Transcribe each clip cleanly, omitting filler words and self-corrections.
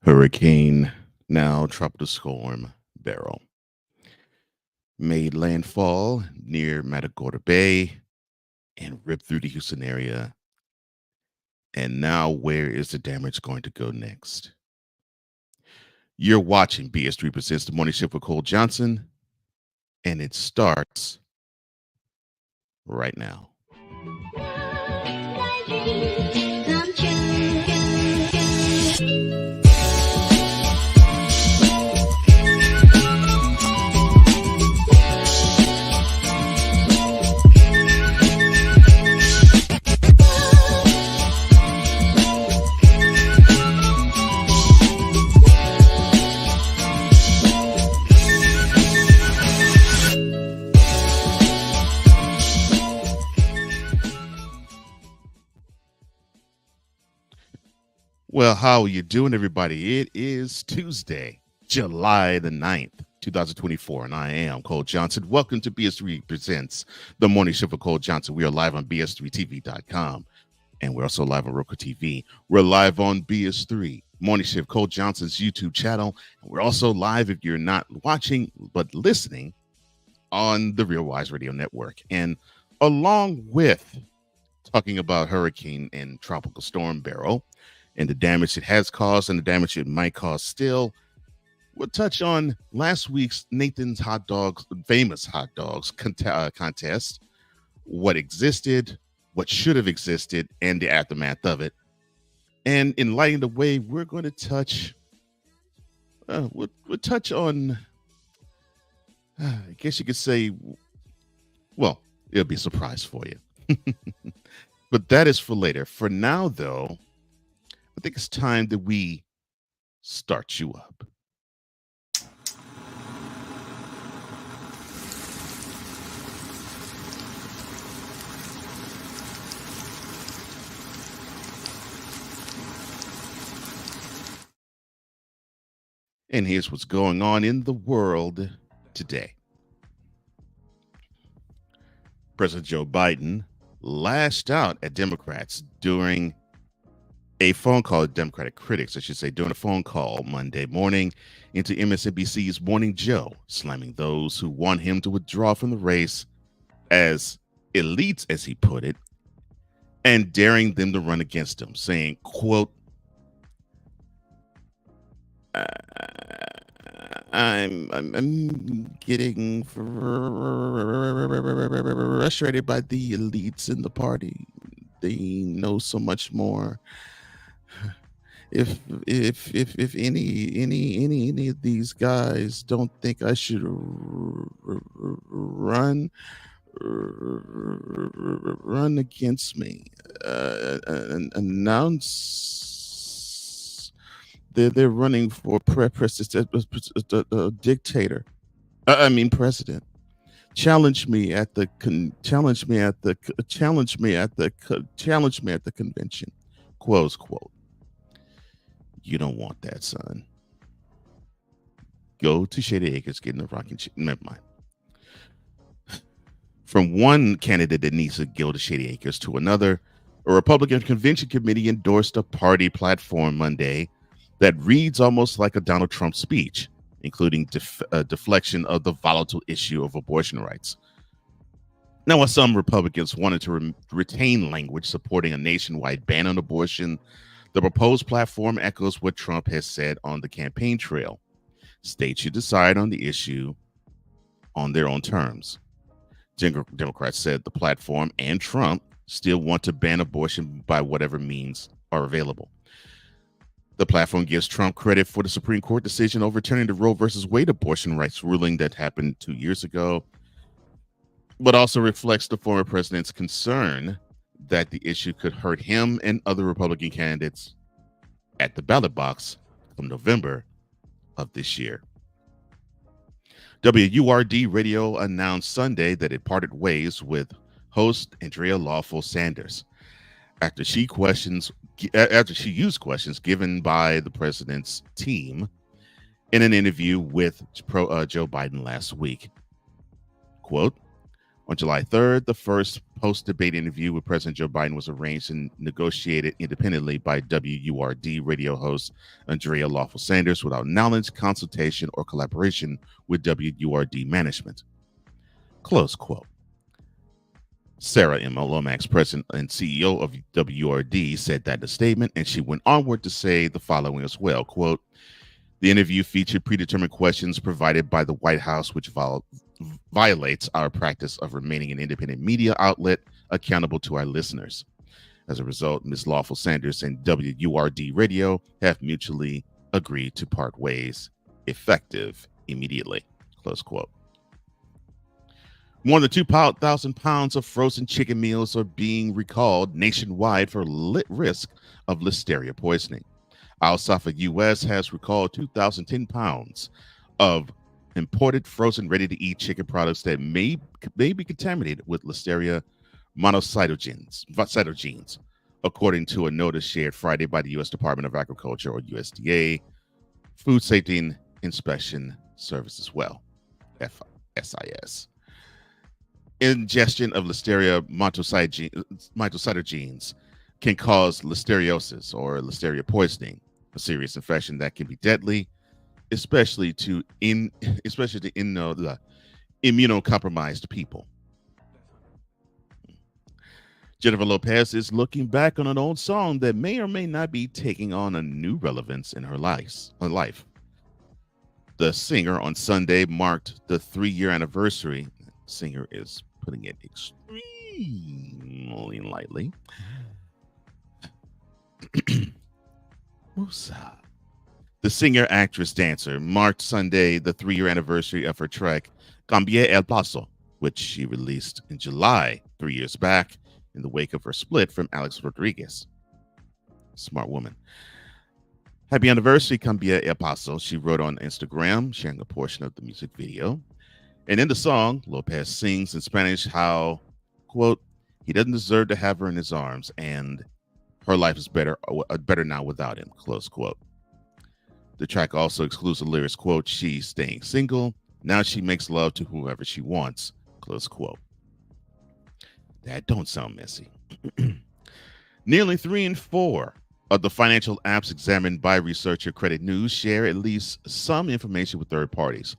Hurricane, now tropical storm Beryl, made landfall near Matagorda Bay and ripped through the Houston area. And now, where is the damage going to go next? You're watching BS3 Presents the Morning Shift with Cole Johnson, and it starts right now. Well, how are you doing, everybody? It is Tuesday, July the 9th, 2024, and I am Cole Johnson. Welcome to BS3 Presents the Morning Shift with Cole Johnson. We are live on BS3TV.com, and we're also live on Roku TV. We're live on BS3 Morning Shift, Cole Johnson's YouTube channel. And we're also live, if you're not watching but listening, on the Real Wise Radio Network. And along with talking about Hurricane and Tropical Storm Beryl, and the damage it has caused and the damage it might cause still, we'll touch on last week's Nathan's Hot Dogs, famous hot dogs contest, what existed, what should have existed, and the aftermath of it. And in lighting the way, we're going to touch, we'll touch on, I guess you could say, well, it'll be a surprise for you. But that is for later. For now, though, I think it's time that we start you up. And here's what's going on in the world today. President Joe Biden lashed out at Democrats during a phone call, Democratic critics, I should say, during a phone call Monday morning into MSNBC's Morning Joe, slamming those who want him to withdraw from the race as elites, as he put it, and daring them to run against him, saying, quote, I'm getting frustrated by the elites in the party. They know so much more. If any of these guys don't think I should run against me, announce they're running for president. Challenge me at the convention. Close quote. You don't want that, son. Go to Shady Acres, get in the rocking chair. Never mind. From one candidate that needs to go to Shady Acres to another, a Republican convention committee endorsed a party platform Monday that reads almost like a Donald Trump speech, including deflection of the volatile issue of abortion rights. Now, while some Republicans wanted to retain language supporting a nationwide ban on abortion, the proposed platform echoes what Trump has said on the campaign trail. States should decide on the issue on their own terms. Democrats said the platform and Trump still want to ban abortion by whatever means are available. The platform gives Trump credit for the Supreme Court decision overturning the Roe versus Wade abortion rights ruling that happened 2 years ago, but also reflects the former president's concern that the issue could hurt him and other Republican candidates at the ballot box from November of this year. WURD Radio announced Sunday that it parted ways with host Andrea Lawful Sanders after she used questions given by the president's team in an interview with Joe Biden last week. Quote, on July 3rd, the first post-debate interview with President Joe Biden was arranged and negotiated independently by WURD radio host Andrea Lawful Sanders without knowledge, consultation, or collaboration with WURD management. Close quote. Sarah M. Lomax, president and CEO of WURD, said that in a statement, and she went onward to say the following as well, quote, "The interview featured predetermined questions provided by the White House, which violates our practice of remaining an independent media outlet accountable to our listeners. As a result, Ms. Lawful Sanders and WURD Radio have mutually agreed to part ways, effective immediately." Close quote. More than 2,000 pounds of frozen chicken meals are being nationwide for risk of listeria poisoning. Alsafa, U.S. has recalled 2,010 pounds of imported frozen ready-to-eat chicken products that may be contaminated with listeria monocytogenes, according to a notice shared Friday by the U.S. Department of Agriculture, or USDA, Food Safety and Inspection Service as well, FSIS. Ingestion of listeria monocytogenes can cause listeriosis or listeria poisoning, a serious infection that can be deadly, especially to the immunocompromised people. Jennifer Lopez is looking back on an old song that may or may not be taking on a new relevance in her life. The singer on Sunday marked the 3-year anniversary. The singer is putting it extremely lightly. Musa. The singer, actress, dancer marked Sunday the 3-year anniversary of her track Cambie El Paso, which she released in July 3 years back in the wake of her split from Alex Rodriguez. Smart woman. Happy anniversary, Cambie El Paso, she wrote on Instagram, sharing a portion of the music video. And in the song, Lopez sings in Spanish how, quote, he doesn't deserve to have her in his arms and her life is better now without him, close quote. The track also excludes the lyrics, quote, she's staying single. Now she makes love to whoever she wants, close quote. That don't sound messy. Nearly 3 in 4 of the financial apps examined by researcher Credit News share at least some information with third parties.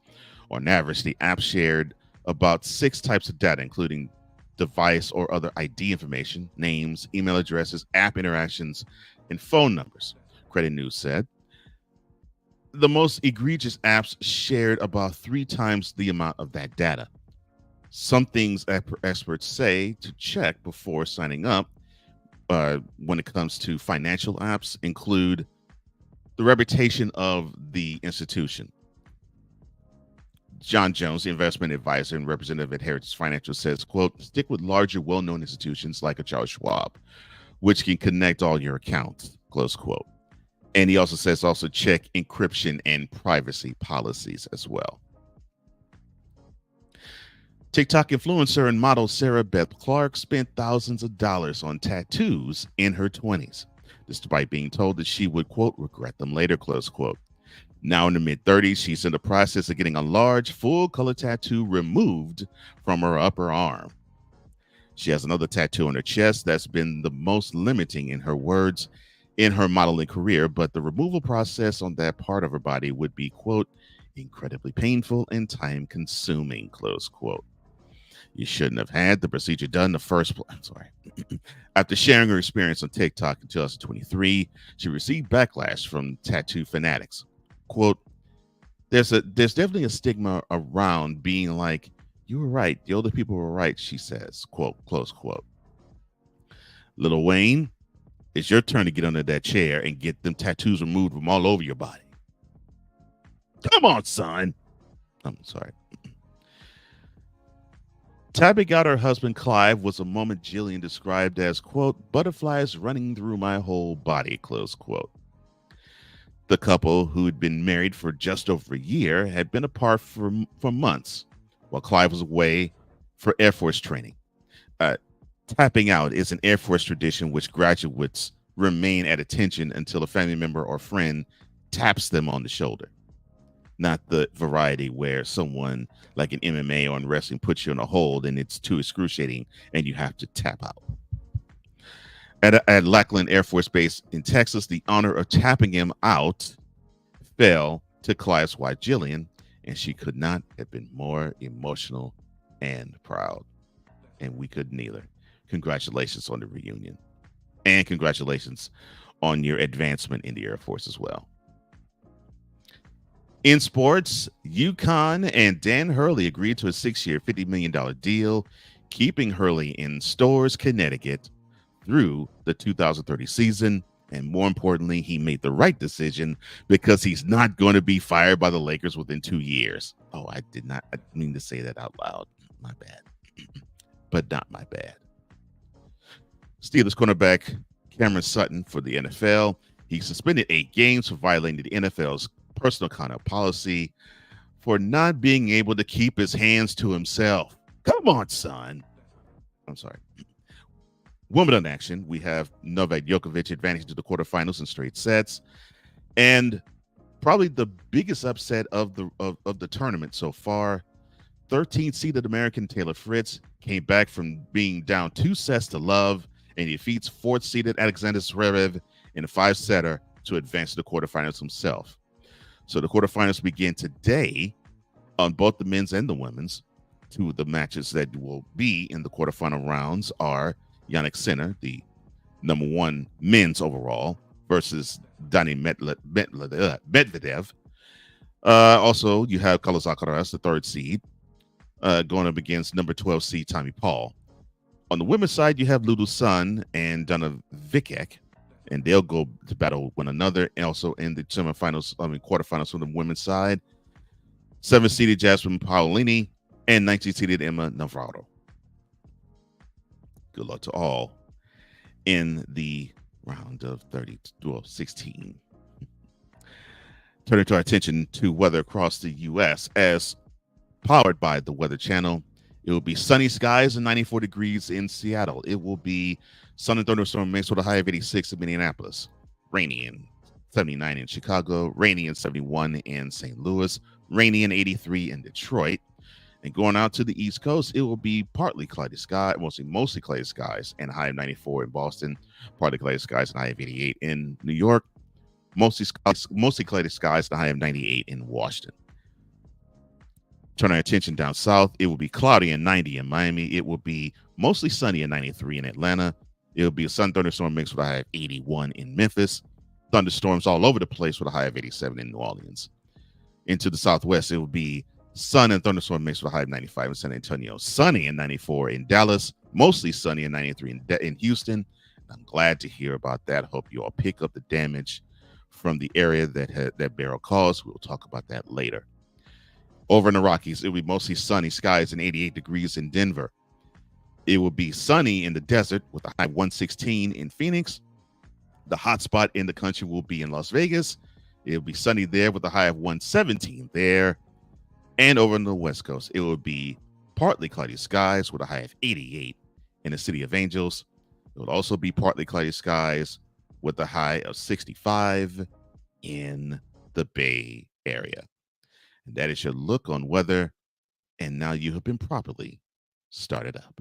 On average, the app shared about 6 types of data, including device or other ID information, names, email addresses, app interactions, and phone numbers, Credit News said. The most egregious apps shared about 3 times the amount of that data. Some things experts say to check before signing up when it comes to financial apps include the reputation of the institution. John Jones, the investment advisor and representative at Heritage Financial, says, quote, stick with larger, well-known institutions like a Charles Schwab, which can connect all your accounts, close quote. And he also says check encryption and privacy policies as well. TikTok influencer and model Sarah Beth Clark spent thousands of dollars on tattoos in her 20s, despite being told that she would, quote, regret them later, close quote. Now in the mid-30s, she's in the process of getting a large, full-color tattoo removed from her upper arm. She has another tattoo on her chest that's been the most limiting, in her words, in her modeling career, but the removal process on that part of her body would be, quote, incredibly painful and time-consuming, close quote. You shouldn't have had the procedure done in the first place. I'm sorry. After sharing her experience on TikTok in 2023, she received backlash from tattoo fanatics. Quote, there's definitely a stigma around being like, you were right, the older people were right, she says, quote, close quote. Lil Wayne, it's your turn to get under that chair and get them tattoos removed from all over your body. Come on, son. I'm sorry. Tapping out her husband, Clive, was a moment Jillian described as, quote, butterflies running through my whole body, close quote. The couple, who had been married for just over a year, had been apart for months while Clive was away for Air Force training. Tapping out is an Air Force tradition which graduates remain at attention until a family member or friend taps them on the shoulder. not the variety where someone like an MMA or in wrestling puts you in a hold and it's too excruciating and you have to tap out. At Lackland Air Force Base in Texas, the honor of tapping him out fell to Class Y Jillian, and she could not have been more emotional and proud. And we couldn't either. Congratulations on the reunion. And congratulations on your advancement in the Air Force as well. In sports, UConn and Dan Hurley agreed to a 6-year, $50 million deal, keeping Hurley in Storrs, Connecticut through the 2030 season. And more importantly, he made the right decision because he's not going to be fired by the Lakers within 2 years. Oh, I didn't mean to say that out loud. My bad. But not my bad. Steelers cornerback Cameron Sutton for the NFL. He's suspended 8 games for violating the NFL's personal conduct policy for not being able to keep his hands to himself. Come on, son. I'm sorry. Wimbledon action. We have Novak Djokovic advancing to the quarterfinals in straight sets. And probably the biggest upset of the tournament so far, 13th-seeded American Taylor Fritz came back from being down 2 sets to love and defeats 4th-seeded Alexander Zverev in a 5-setter to advance to the quarterfinals himself. So the quarterfinals begin today on both the men's and the women's. 2 of the matches that will be in the quarterfinal rounds are Yannick Sinner, the number 1 men's overall, versus Dani Medvedev. Also, you have Carlos Alcaraz, the 3rd seed, going up against number 12 seed Tommy Paul. On the women's side, you have Lulu Sun and Donna Vicek, and they'll go to battle with one another. And also in the quarterfinals from the women's side, 7th-seeded Jasmine Paolini and 19th-seeded Emma Navarro. Good luck to all in the round of 16. Turning to our attention to weather across the U.S. as powered by the Weather Channel. It will be sunny skies and 94 degrees in Seattle. It will be sun and thunderstorm mixed with a high of 86 in Minneapolis. Rainy and 79 in Chicago. Rainy and 71 in St. Louis. Rainy and 83 in Detroit. And going out to the East Coast, it will be partly cloudy skies, mostly cloudy skies, and a high of 94 in Boston. Partly cloudy skies and a high of 88 in New York. Mostly cloudy skies and a high of 98 in Washington. Turn our attention down south, it will be cloudy and 90 in Miami. It will be mostly sunny and 93 in Atlanta. It will be a sun thunderstorm mix with a high of 81 in Memphis. Thunderstorms all over the place with a high of 87 in New Orleans. Into the southwest, it will be sun and thunderstorm mix with a high of 95 in San Antonio. Sunny and 94 in Dallas. Mostly sunny and 93 in Houston. I'm glad to hear about that. Hope you all pick up the damage from the area that Beryl caused. We'll talk about that later. Over in the Rockies, it will be mostly sunny skies and 88 degrees in Denver. It will be sunny in the desert with a high of 116 in Phoenix. The hot spot in the country will be in Las Vegas. It will be sunny there with a high of 117 there. And over on the West Coast, it will be partly cloudy skies with a high of 88 in the City of Angels. It will also be partly cloudy skies with a high of 65 in the Bay Area. And that is your look on weather. And now you have been properly started up.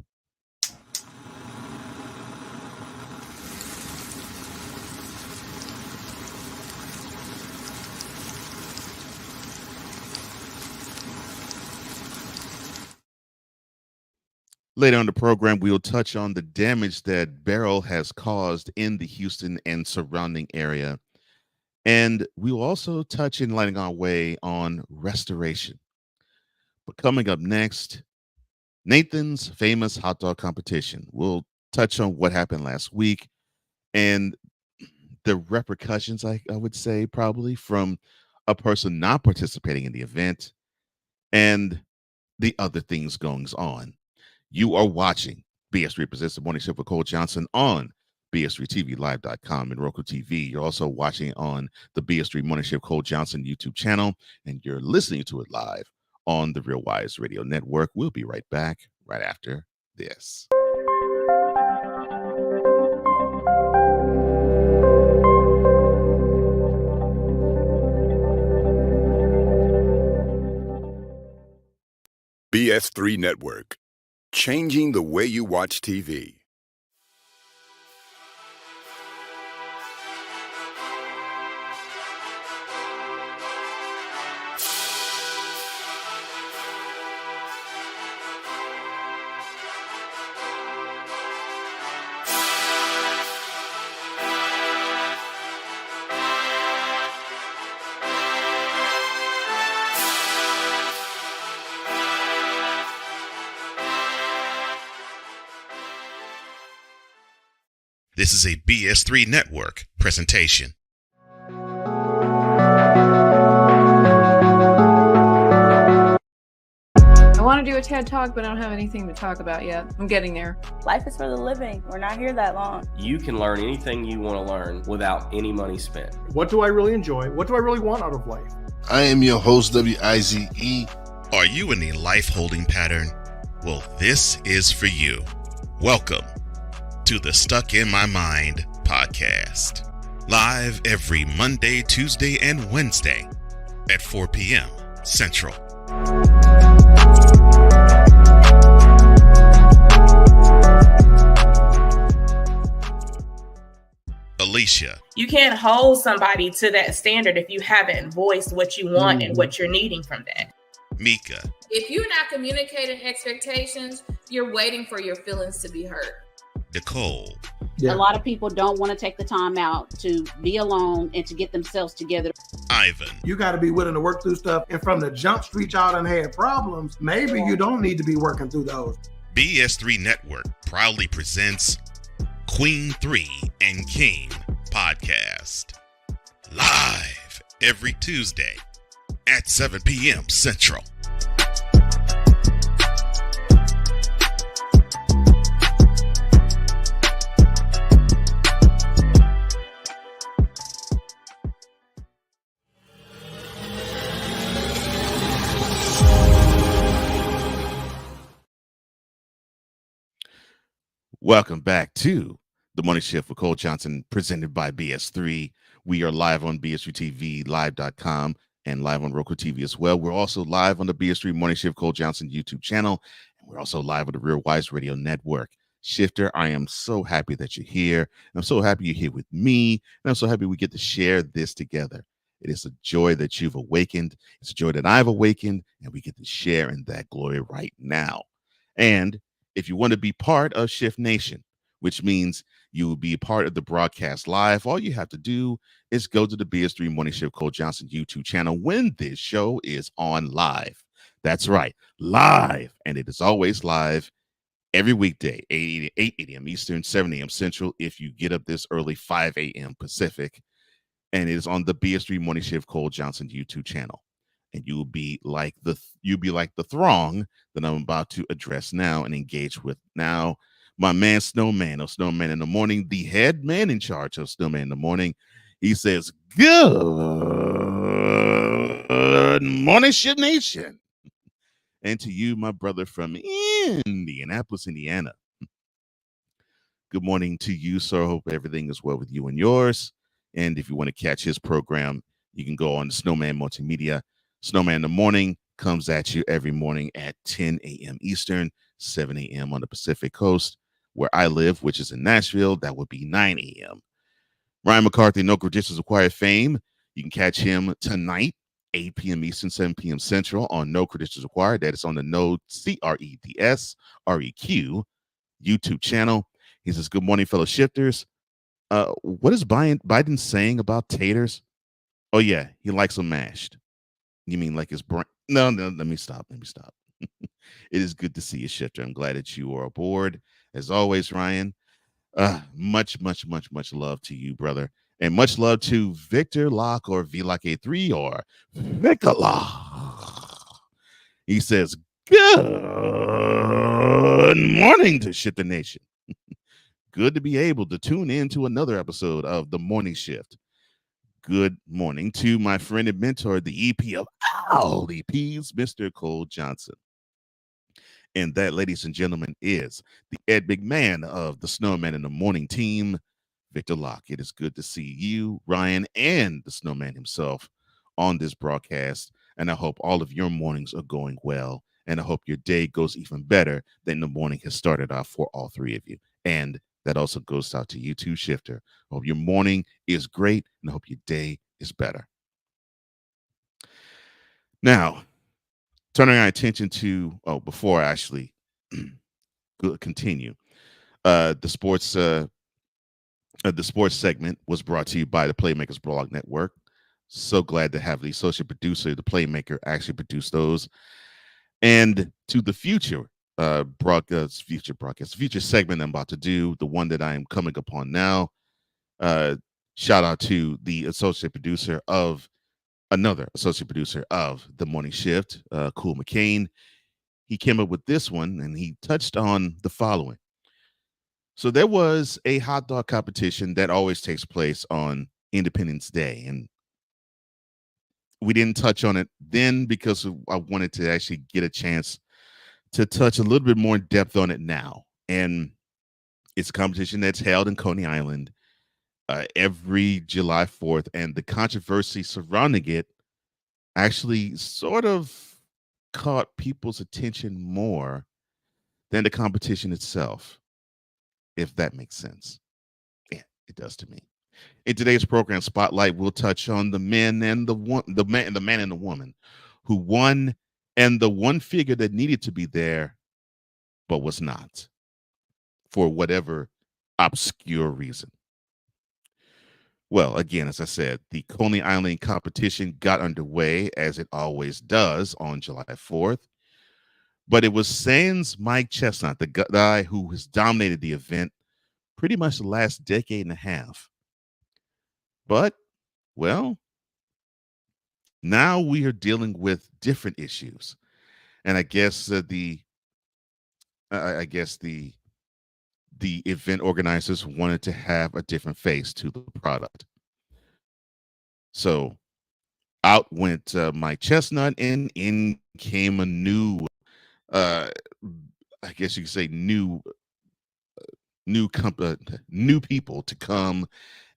Later on the program, we will touch on the damage that Beryl has caused in the Houston and surrounding area. And we will also touch in lighting our way on restoration. But coming up next, Nathan's famous hot dog competition. We'll touch on what happened last week and the repercussions, I would say, probably from a person not participating in the event and the other things going on. You are watching BS3 Presents the Morning Show with Cole Johnson on BS3TVLive.com and Roku TV. You're also watching on the BS3 Morning Show Cole Johnson YouTube channel, and you're listening to it live on the Real Wise Radio Network. We'll be right back right after this. BS3 Network, changing the way you watch TV. This is a BS3 Network presentation. I want to do a TED Talk, but I don't have anything to talk about yet. I'm getting there. Life is for the living. We're not here that long. You can learn anything you want to learn without any money spent. What do I really enjoy? What do I really want out of life? I am your host, WIZE. Are you in a life-holding pattern? Well, this is for you. Welcome to the Stuck in My Mind podcast. Live every Monday, Tuesday, and Wednesday at 4 p.m. Central. Alicia. You can't hold somebody to that standard if you haven't voiced what you want and what you're needing from that. Mika. If you're not communicating expectations, you're waiting for your feelings to be hurt. Nicole. Yeah. A lot of people don't want to take the time out to be alone and to get themselves together. Ivan. You got to be willing to work through stuff. And from the jump street y'all done had problems, maybe you don't need to be working through those. BS3 Network proudly presents Queen 3 and King podcast. Live every Tuesday at 7 p.m. Central. Welcome back to The Morning Shift with Cole Johnson, presented by BS3. We are live on BS3 TV, live.com, and live on Roku TV as well. We're also live on the BS3 Morning Shift Cole Johnson YouTube channel, and we're also live on the Real Wise Radio Network. Shifter, I am so happy that you're here. I'm so happy you're here with me, and I'm so happy we get to share this together. It is a joy that you've awakened. It's a joy that I've awakened, and we get to share in that glory right now. And if you want to be part of Shift Nation, which means you will be part of the broadcast live, all you have to do is go to the BS3 Morning Shift Cole Johnson YouTube channel when this show is on live. That's right, live. And it is always live every weekday, 8 a.m. Eastern, 7 a.m. Central. If you get up this early, 5 a.m. Pacific. And it is on the BS3 Morning Shift Cole Johnson YouTube channel. And you'll be like the throng that I'm about to address now and engage with now. My man Snowman of Snowman in the Morning, the head man in charge of Snowman in the Morning. He says, "Good morning, Shift Nation." And to you, my brother from Indianapolis, Indiana. Good morning to you, sir. Hope everything is well with you and yours. And if you want to catch his program, you can go on to Snowman Multimedia. Snowman in the Morning comes at you every morning at 10 a.m. Eastern, 7 a.m. on the Pacific Coast. Where I live, which is in Nashville, that would be 9 a.m. Ryan McCarthy, No Credentials Required fame. You can catch him tonight, 8 p.m. Eastern, 7 p.m. Central on No Credentials Required. That is on the No CREDSREQ YouTube channel. He says, "Good morning, fellow shifters. What is Biden saying about taters? Oh, yeah, he likes them mashed. You mean like his brain? No, let me stop. It is good to see you, Shifter. I'm glad that you are aboard. As always, Ryan, much love to you, brother. And much love to Victor Locke or VLock83 or Victor Locke. He says, "Good morning to Shifter Nation." Good to be able to tune in to another episode of The Morning Shift. Good morning to my friend and mentor, the EP of all EPs, Mr. Cole Johnson. And that, ladies and gentlemen, is the Ed McMahon of the Snowman in the Morning team, Victor Locke. It is good to see you, Ryan, and the Snowman himself on this broadcast. And I hope all of your mornings are going well And I hope your day goes even better than the morning has started off for all three of you. And that also goes out to you too, Shifter. I hope your morning is great, and I hope your day is better. Now, turning our attention to, before I actually continue, the sports segment was brought to you by the Playmakers Blog Network. So glad to have the associate producer, the Playmaker, actually produce those. And to the future future segment I'm about to do, the one that I'm coming upon now. Shout out to the another associate producer of the Morning Shift, Cool McCain. He came up with this one, and he touched on the following. So there was a hot dog competition that always takes place on Independence Day, and we didn't touch on it then because I wanted to actually get a chance to touch a little bit more in depth on it now. And it's a competition that's held in Coney Island every July 4th, and the controversy surrounding it actually sort of caught people's attention more than the competition itself, if that makes sense. Yeah, it does to me. In today's program Spotlight, we'll touch on the man and the man and the woman who won, and the one figure that needed to be there but was not, for whatever obscure reason. Well, again, as I said, the Coney Island competition got underway, as it always does, on July 4th. But it was sans Mike Chestnut, the guy who has dominated the event pretty much the last decade and a half. But, well, now we are dealing with different issues. And I guess the event organizers wanted to have a different face to the product. So out went Mike Chestnut, and in came a new, I guess you could say new people to come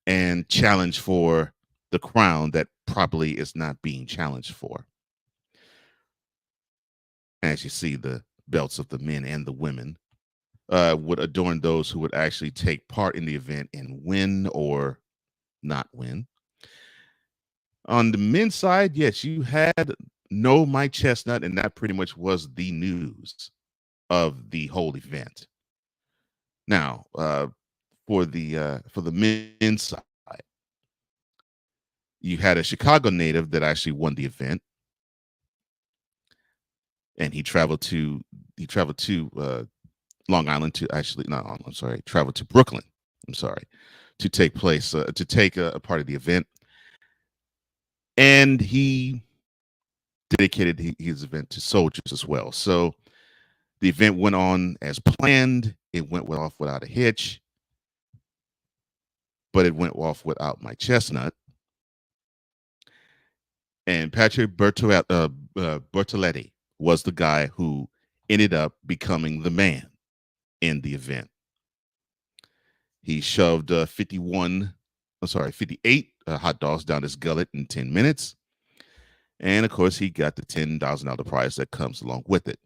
and challenge for the crown that probably is not being challenged for. As you see, the belts of the men and the women would adorn those who would actually take part in the event and win or not win. On the men's side, yes, you had no Mike Chestnut, and that pretty much was the news of the whole event. Now, for the men's side, you had a Chicago native that actually won the event, and he traveled to Long Island to actually not Long, I'm sorry, traveled to Brooklyn. I'm sorry, to take a part of the event, and he dedicated his event to soldiers as well. So the event went on as planned. It went off without a hitch, but it went off without Mike Chestnut. And Patrick Bertoletti was the guy who ended up becoming the man in the event. He shoved 58 hot dogs down his gullet in 10 minutes. And of course, he got the $10,000 prize that comes along with it.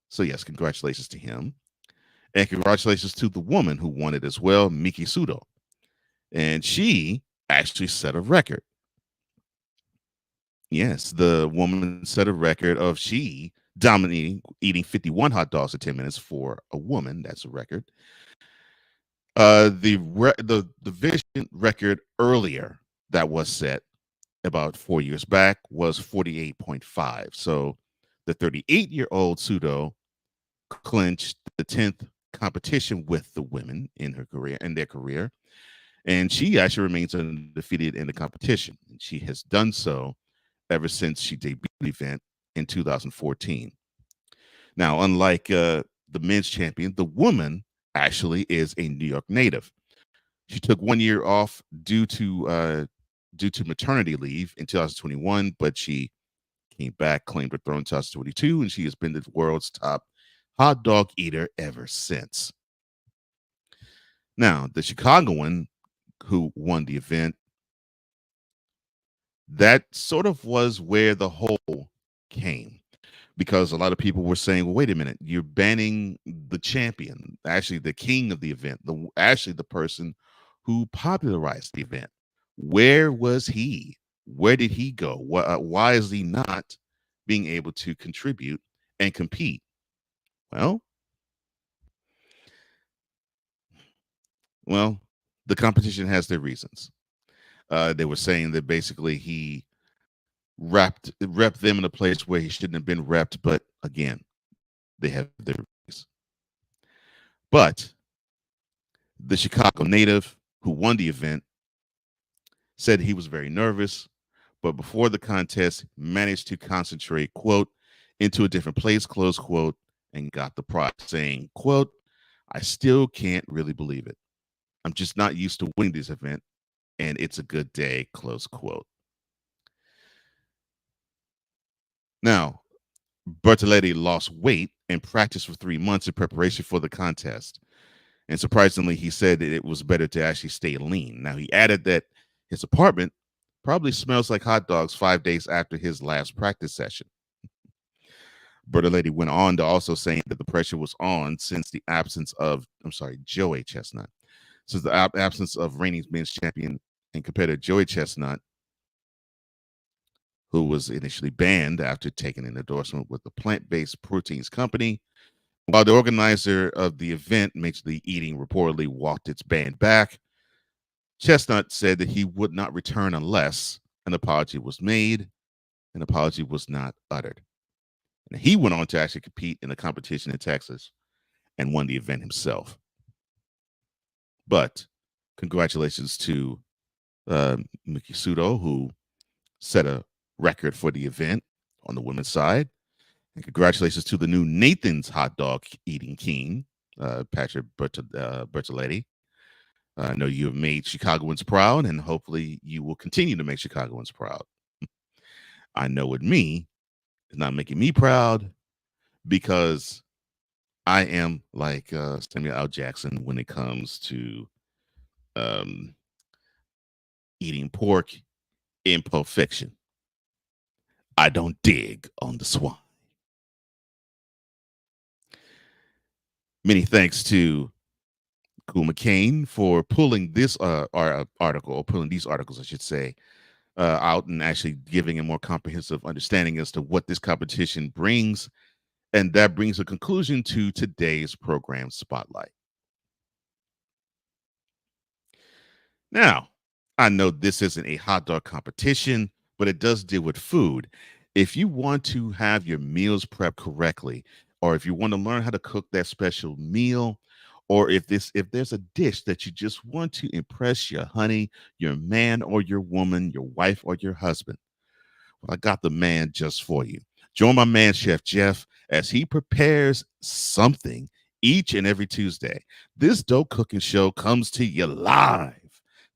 So yes, congratulations to him. And congratulations to the woman who won it as well, Miki Sudo. And she actually set a record. Yes, the woman set a record of she dominating, eating 51 hot dogs in 10 minutes for a woman. That's a record. The division record earlier that was set about 4 years back was 48.5. So the 38-year-old Sudo clinched the 10th competition with the women in their career. And she actually remains undefeated in the competition. And she has done so ever since she debuted the event in 2014. Now, unlike the men's champion, the woman actually is a New York native. She took 1 year off due to maternity leave in 2021, but she came back, claimed her throne in 2022, and she has been the world's top hot dog eater ever since. Now, the Chicagoan who won the event That sort of was where the hole came, because a lot of people were saying, well, wait a minute, you're banning the champion, actually the king of the event, the person who popularized the event. Where was he? Where did he go? Why is he not being able to contribute and compete? Well, the competition has their reasons. They were saying that basically he repped them in a place where he shouldn't have been repped, but again, they have their reasons. But the Chicago native who won the event said he was very nervous, but before the contest managed to concentrate, quote, into a different place, close quote, and got the prize, saying, quote, I still can't really believe it. I'm just not used to winning this event, and it's a good day, close quote. Now, Bertoletti lost weight and practiced for 3 months in preparation for the contest. And surprisingly, he said that it was better to actually stay lean. Now, he added that his apartment probably smells like hot dogs 5 days after his last practice session. Bertoletti went on to also saying that the pressure was on since the absence of, Joey Chestnut. Since the absence of reigning men's champion and competitor Joey Chestnut, who was initially banned after taking an endorsement with the plant-based proteins company. While the organizer of the event, Major League Eating, reportedly walked its ban back, Chestnut said that he would not return unless an apology was made. An apology was not uttered. And he went on to actually compete in a competition in Texas and won the event himself. But congratulations to Miki Sudo, who set a record for the event on the women's side. And congratulations to the new Nathan's hot dog eating king, Patrick Bertoletti. I know you have made Chicagoans proud, and hopefully you will continue to make Chicagoans proud. I know with me, it's not making me proud because I am like Samuel L. Jackson when it comes to eating pork in Pulp Fiction. I don't dig on the swine. Many thanks to Cool McCain for pulling this article, or pulling these articles, I should say, out and actually giving a more comprehensive understanding as to what this competition brings. And that brings a conclusion to today's program spotlight. Now, I know this isn't a hot dog competition, but it does deal with food. If you want to have your meals prepped correctly, or if you want to learn how to cook that special meal, or if there's a dish that you just want to impress your honey, your man or your woman, your wife or your husband, well, I got the man just for you. Join my man, Chef Jeff, as he prepares something each and every Tuesday. This dope cooking show comes to you live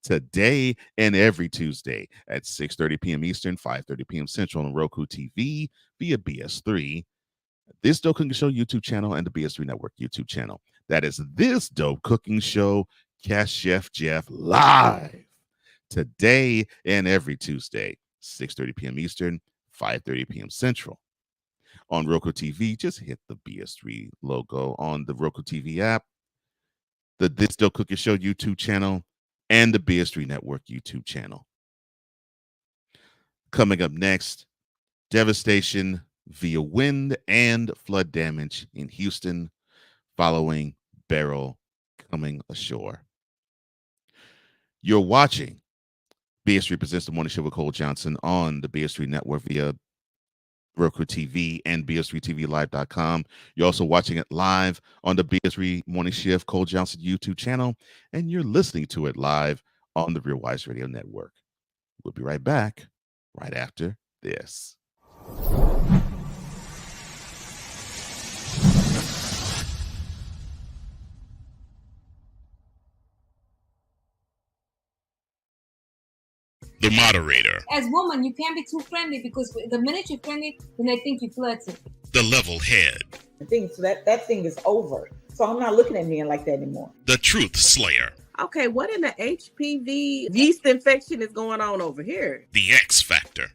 today and every Tuesday at 6:30 p.m. Eastern, 5:30 p.m. Central on Roku TV via BS3, This Dope Cooking Show YouTube channel, and the BS3 Network YouTube channel. That is This Dope Cooking Show, Cast Chef Jeff, live today and every Tuesday, 6:30 p.m. Eastern, 5:30 p.m. Central. On Roku TV, just hit the BS3 logo on the Roku TV app, the This Dope Cooking Show YouTube channel, and the BS3 Network YouTube channel. Coming up next, devastation via wind and flood damage in Houston following Beryl coming ashore. You're watching BS3 Presents the Morning Show with Cole Johnson on the BS3 Network via Roku TV and BS3TVLive.com. You're also watching it live on the BS3 Morning Shift Cole Johnson YouTube channel, and you're listening to it live on the Real Wise Radio Network. We'll be right back right after this. The moderator. As woman, you can't be too friendly because the minute you're friendly, then they think you're flirting. The level head. I think so that thing is over. So I'm not looking at men like that anymore. The truth slayer. Okay, what in the HPV yeast infection is going on over here? The X Factor.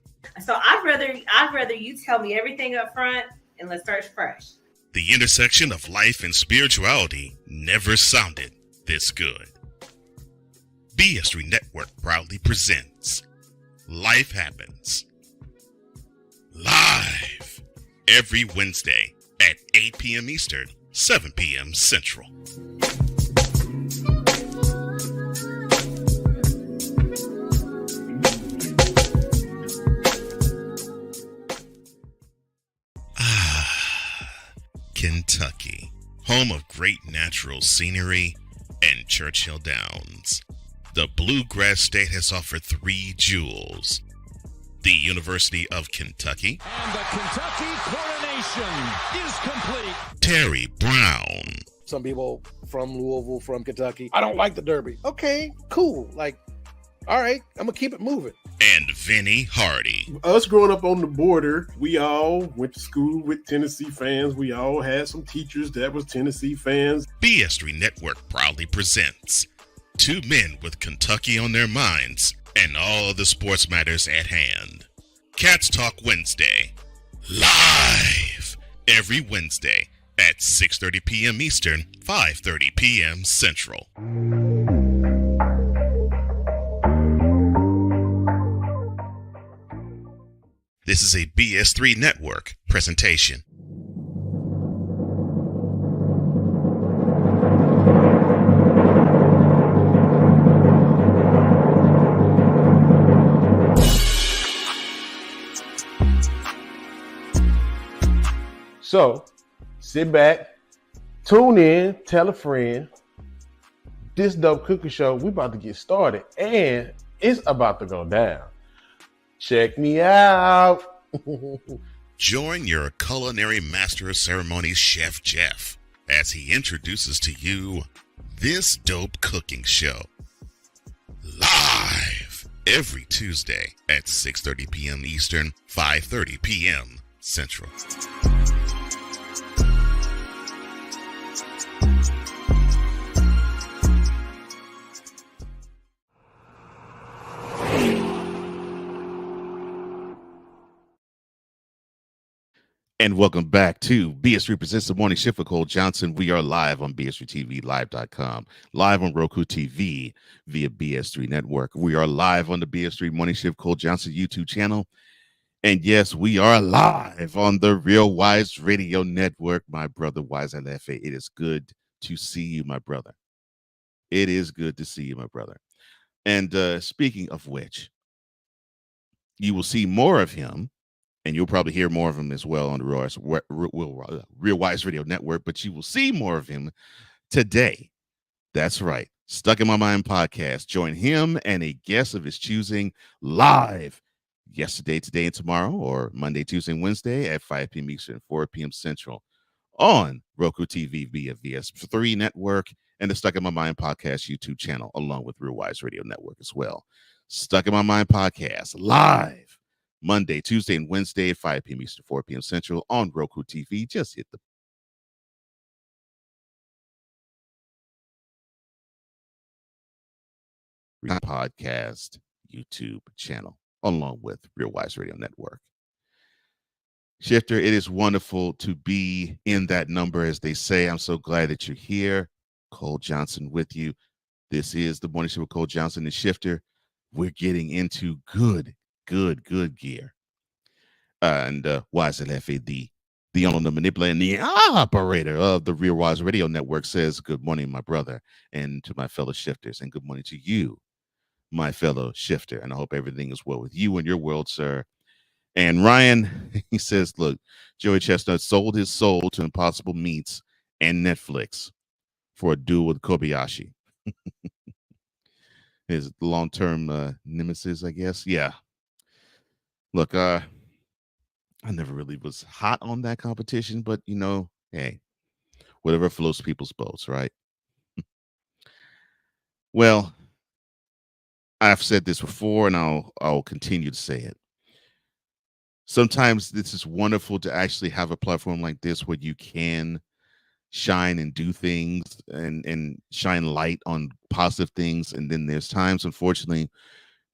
So I'd rather you tell me everything up front and let's start fresh. The intersection of life and spirituality never sounded this good. BS3 Network proudly presents Life Happens live every Wednesday at 8 p.m. Eastern, 7 p.m. Central. Kentucky, home of great natural scenery and Churchill Downs. The Bluegrass State has offered 3 jewels. The University of Kentucky. And the Kentucky coronation is complete. Terry Brown. Some people from Louisville, from Kentucky. I don't like the Derby. Okay, cool. Like, all right, I'm going to keep it moving. And Vinny Hardy. Us growing up on the border, we all went to school with Tennessee fans. We all had some teachers that was Tennessee fans. BS3 Network proudly presents 2 men with Kentucky on their minds and all the sports matters at hand. Cats Talk Wednesday, live every Wednesday at 6:30 p.m. Eastern, 5:30 p.m. Central. This is a BS3 Network presentation. So, sit back, tune in, tell a friend. This Dope Cookie Show, we about to get started, and it's about to go down. Check me out. Join your culinary master of ceremonies, Chef Jeff, as he introduces to you This Dope Cooking Show. Live every Tuesday at 6:30 p.m. Eastern, 5:30 p.m. Central. And welcome back to BS3 Presents the Morning Shift with Cole Johnson. We are live on BS3TVLive.com, live on Roku TV via BS3 Network. We are live on the BS3 Morning Shift Cole Johnson YouTube channel. And yes, we are live on the Real Wise Radio Network. My brother, Wise LFA, it is good to see you, my brother. It is good to see you, my brother. And speaking of which, you will see more of him. And you'll probably hear more of him as well on the Real Wise Radio Network, but you will see more of him today. That's right. Stuck in My Mind podcast. Join him and a guest of his choosing live yesterday, today, and tomorrow, or Monday, Tuesday, and Wednesday at 5 p.m. Eastern, 4 p.m. Central on Roku TV via VS3 Network and the Stuck in My Mind podcast YouTube channel, along with Real Wise Radio Network as well. Stuck in My Mind podcast live Monday, Tuesday, and Wednesday at 5 p.m. Eastern, 4 p.m. Central on Roku TV. Just hit the podcast YouTube channel, along with Real Wise Radio Network. Shifter, it is wonderful to be in that number, as they say. I'm so glad that you're here. Cole Johnson with you. This is the Morning Show with Cole Johnson and Shifter. We're getting into good gear. And Wise LFA, the owner, the manipulator, and the operator of the Real Wise Radio Network, says good morning, my brother, and to my fellow shifters, and good morning to you, my fellow shifter. And I hope everything is well with you and your world, sir. And Ryan, he says, look, Joey Chestnut sold his soul to Impossible Meats and Netflix for a duel with Kobayashi. His long-term nemesis, I guess. Yeah. Look, I never really was hot on that competition, but, you know, hey, whatever floats people's boats, right? Well, I've said this before, and I'll continue to say it. Sometimes this is wonderful to actually have a platform like this where you can shine and do things and shine light on positive things. And then there's times, unfortunately,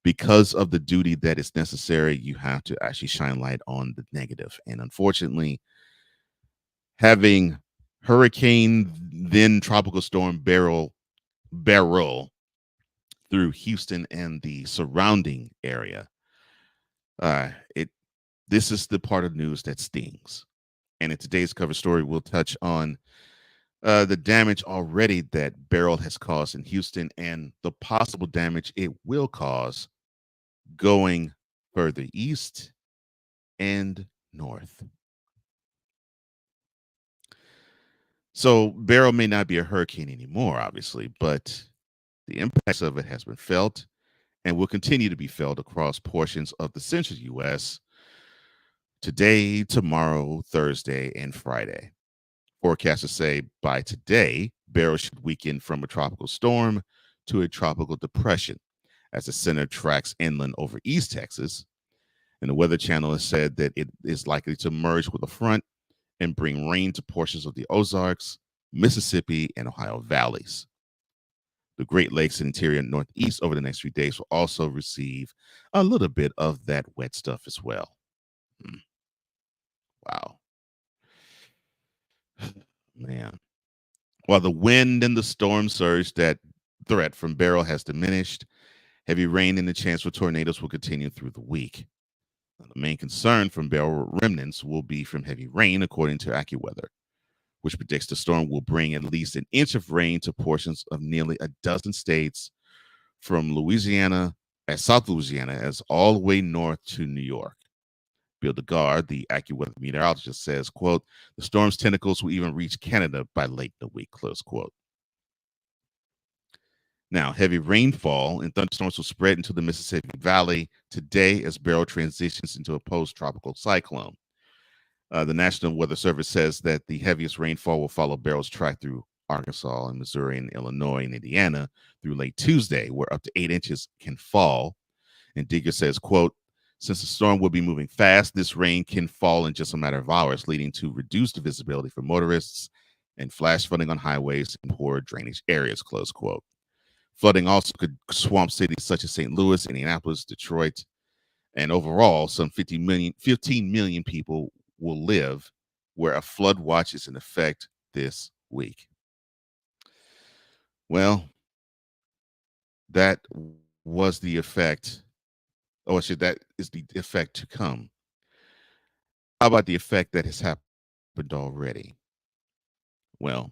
because of the duty that is necessary, you have to actually shine light on the negative. And unfortunately, having hurricane, then tropical storm Beryl through Houston and the surrounding area, this is the part of news that stings. And in today's cover story, we'll touch on the damage already that Beryl has caused in Houston and the possible damage it will cause going further east and north. So Beryl may not be a hurricane anymore, obviously, but the impacts of it has been felt and will continue to be felt across portions of the central U.S. today, tomorrow, Thursday, and Friday. Forecasters say by today, Beryl should weaken from a tropical storm to a tropical depression as the center tracks inland over East Texas. And the Weather Channel has said that it is likely to merge with a front and bring rain to portions of the Ozarks, Mississippi, and Ohio valleys. The Great Lakes and interior Northeast over the next few days will also receive a little bit of that wet stuff as well. Wow. Man. While the wind and the storm surge that threat from Beryl has diminished, heavy rain and the chance for tornadoes will continue through the week. Now, the main concern from Beryl remnants will be from heavy rain, according to AccuWeather, which predicts the storm will bring at least an inch of rain to portions of nearly a dozen states from Louisiana, South Louisiana, as all the way north to New York. Bill DeGard, the AccuWeather meteorologist, says, quote, the storm's tentacles will even reach Canada by late in the week, close quote. Now, heavy rainfall and thunderstorms will spread into the Mississippi Valley today as Beryl transitions into a post-tropical cyclone. The National Weather Service says that the heaviest rainfall will follow Beryl's track through Arkansas and Missouri and Illinois and Indiana through late Tuesday, where up to 8 inches can fall. And Digger says, quote, since the storm will be moving fast, this rain can fall in just a matter of hours, leading to reduced visibility for motorists and flash flooding on highways and poor drainage areas, close quote. Flooding also could swamp cities such as St. Louis, Indianapolis, Detroit, and overall, some 15 million people will live where a flood watch is in effect this week. Well, that was the effect. Oh, actually, that is the effect to come. How about the effect that has happened already? Well,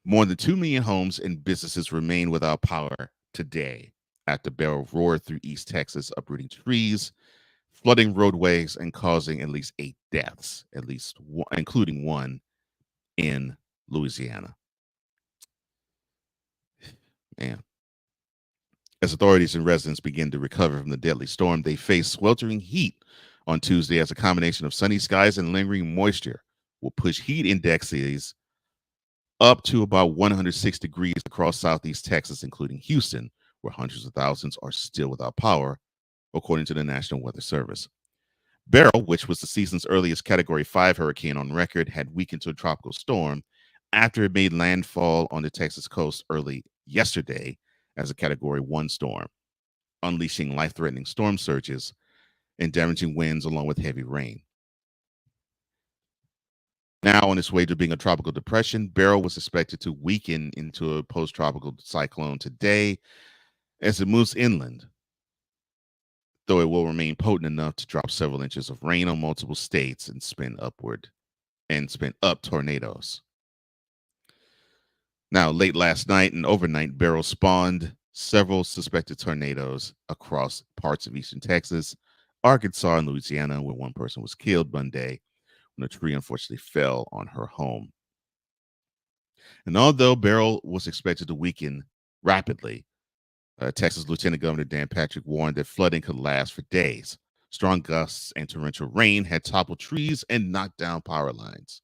more than 2 million homes and businesses remain without power today after Beryl roared through East Texas, uprooting trees, flooding roadways, and causing at least 8 deaths, at least one, including one in Louisiana. Man. As authorities and residents begin to recover from the deadly storm, they face sweltering heat on Tuesday as a combination of sunny skies and lingering moisture will push heat indexes up to about 106 degrees across southeast Texas, including Houston, where hundreds of thousands are still without power, according to the National Weather Service. Beryl, which was the season's earliest Category 5 hurricane on record, had weakened to a tropical storm after it made landfall on the Texas coast early yesterday as a Category 1 storm, unleashing life-threatening storm surges and damaging winds along with heavy rain. Now on its way to being a tropical depression, Beryl was expected to weaken into a post-tropical cyclone today as it moves inland, though it will remain potent enough to drop several inches of rain on multiple states and spin up tornadoes. Now, late last night and overnight, Beryl spawned several suspected tornadoes across parts of eastern Texas, Arkansas, and Louisiana, where one person was killed Monday when a tree unfortunately fell on her home. And although Beryl was expected to weaken rapidly, Texas Lieutenant Governor Dan Patrick warned that flooding could last for days. Strong gusts and torrential rain had toppled trees and knocked down power lines.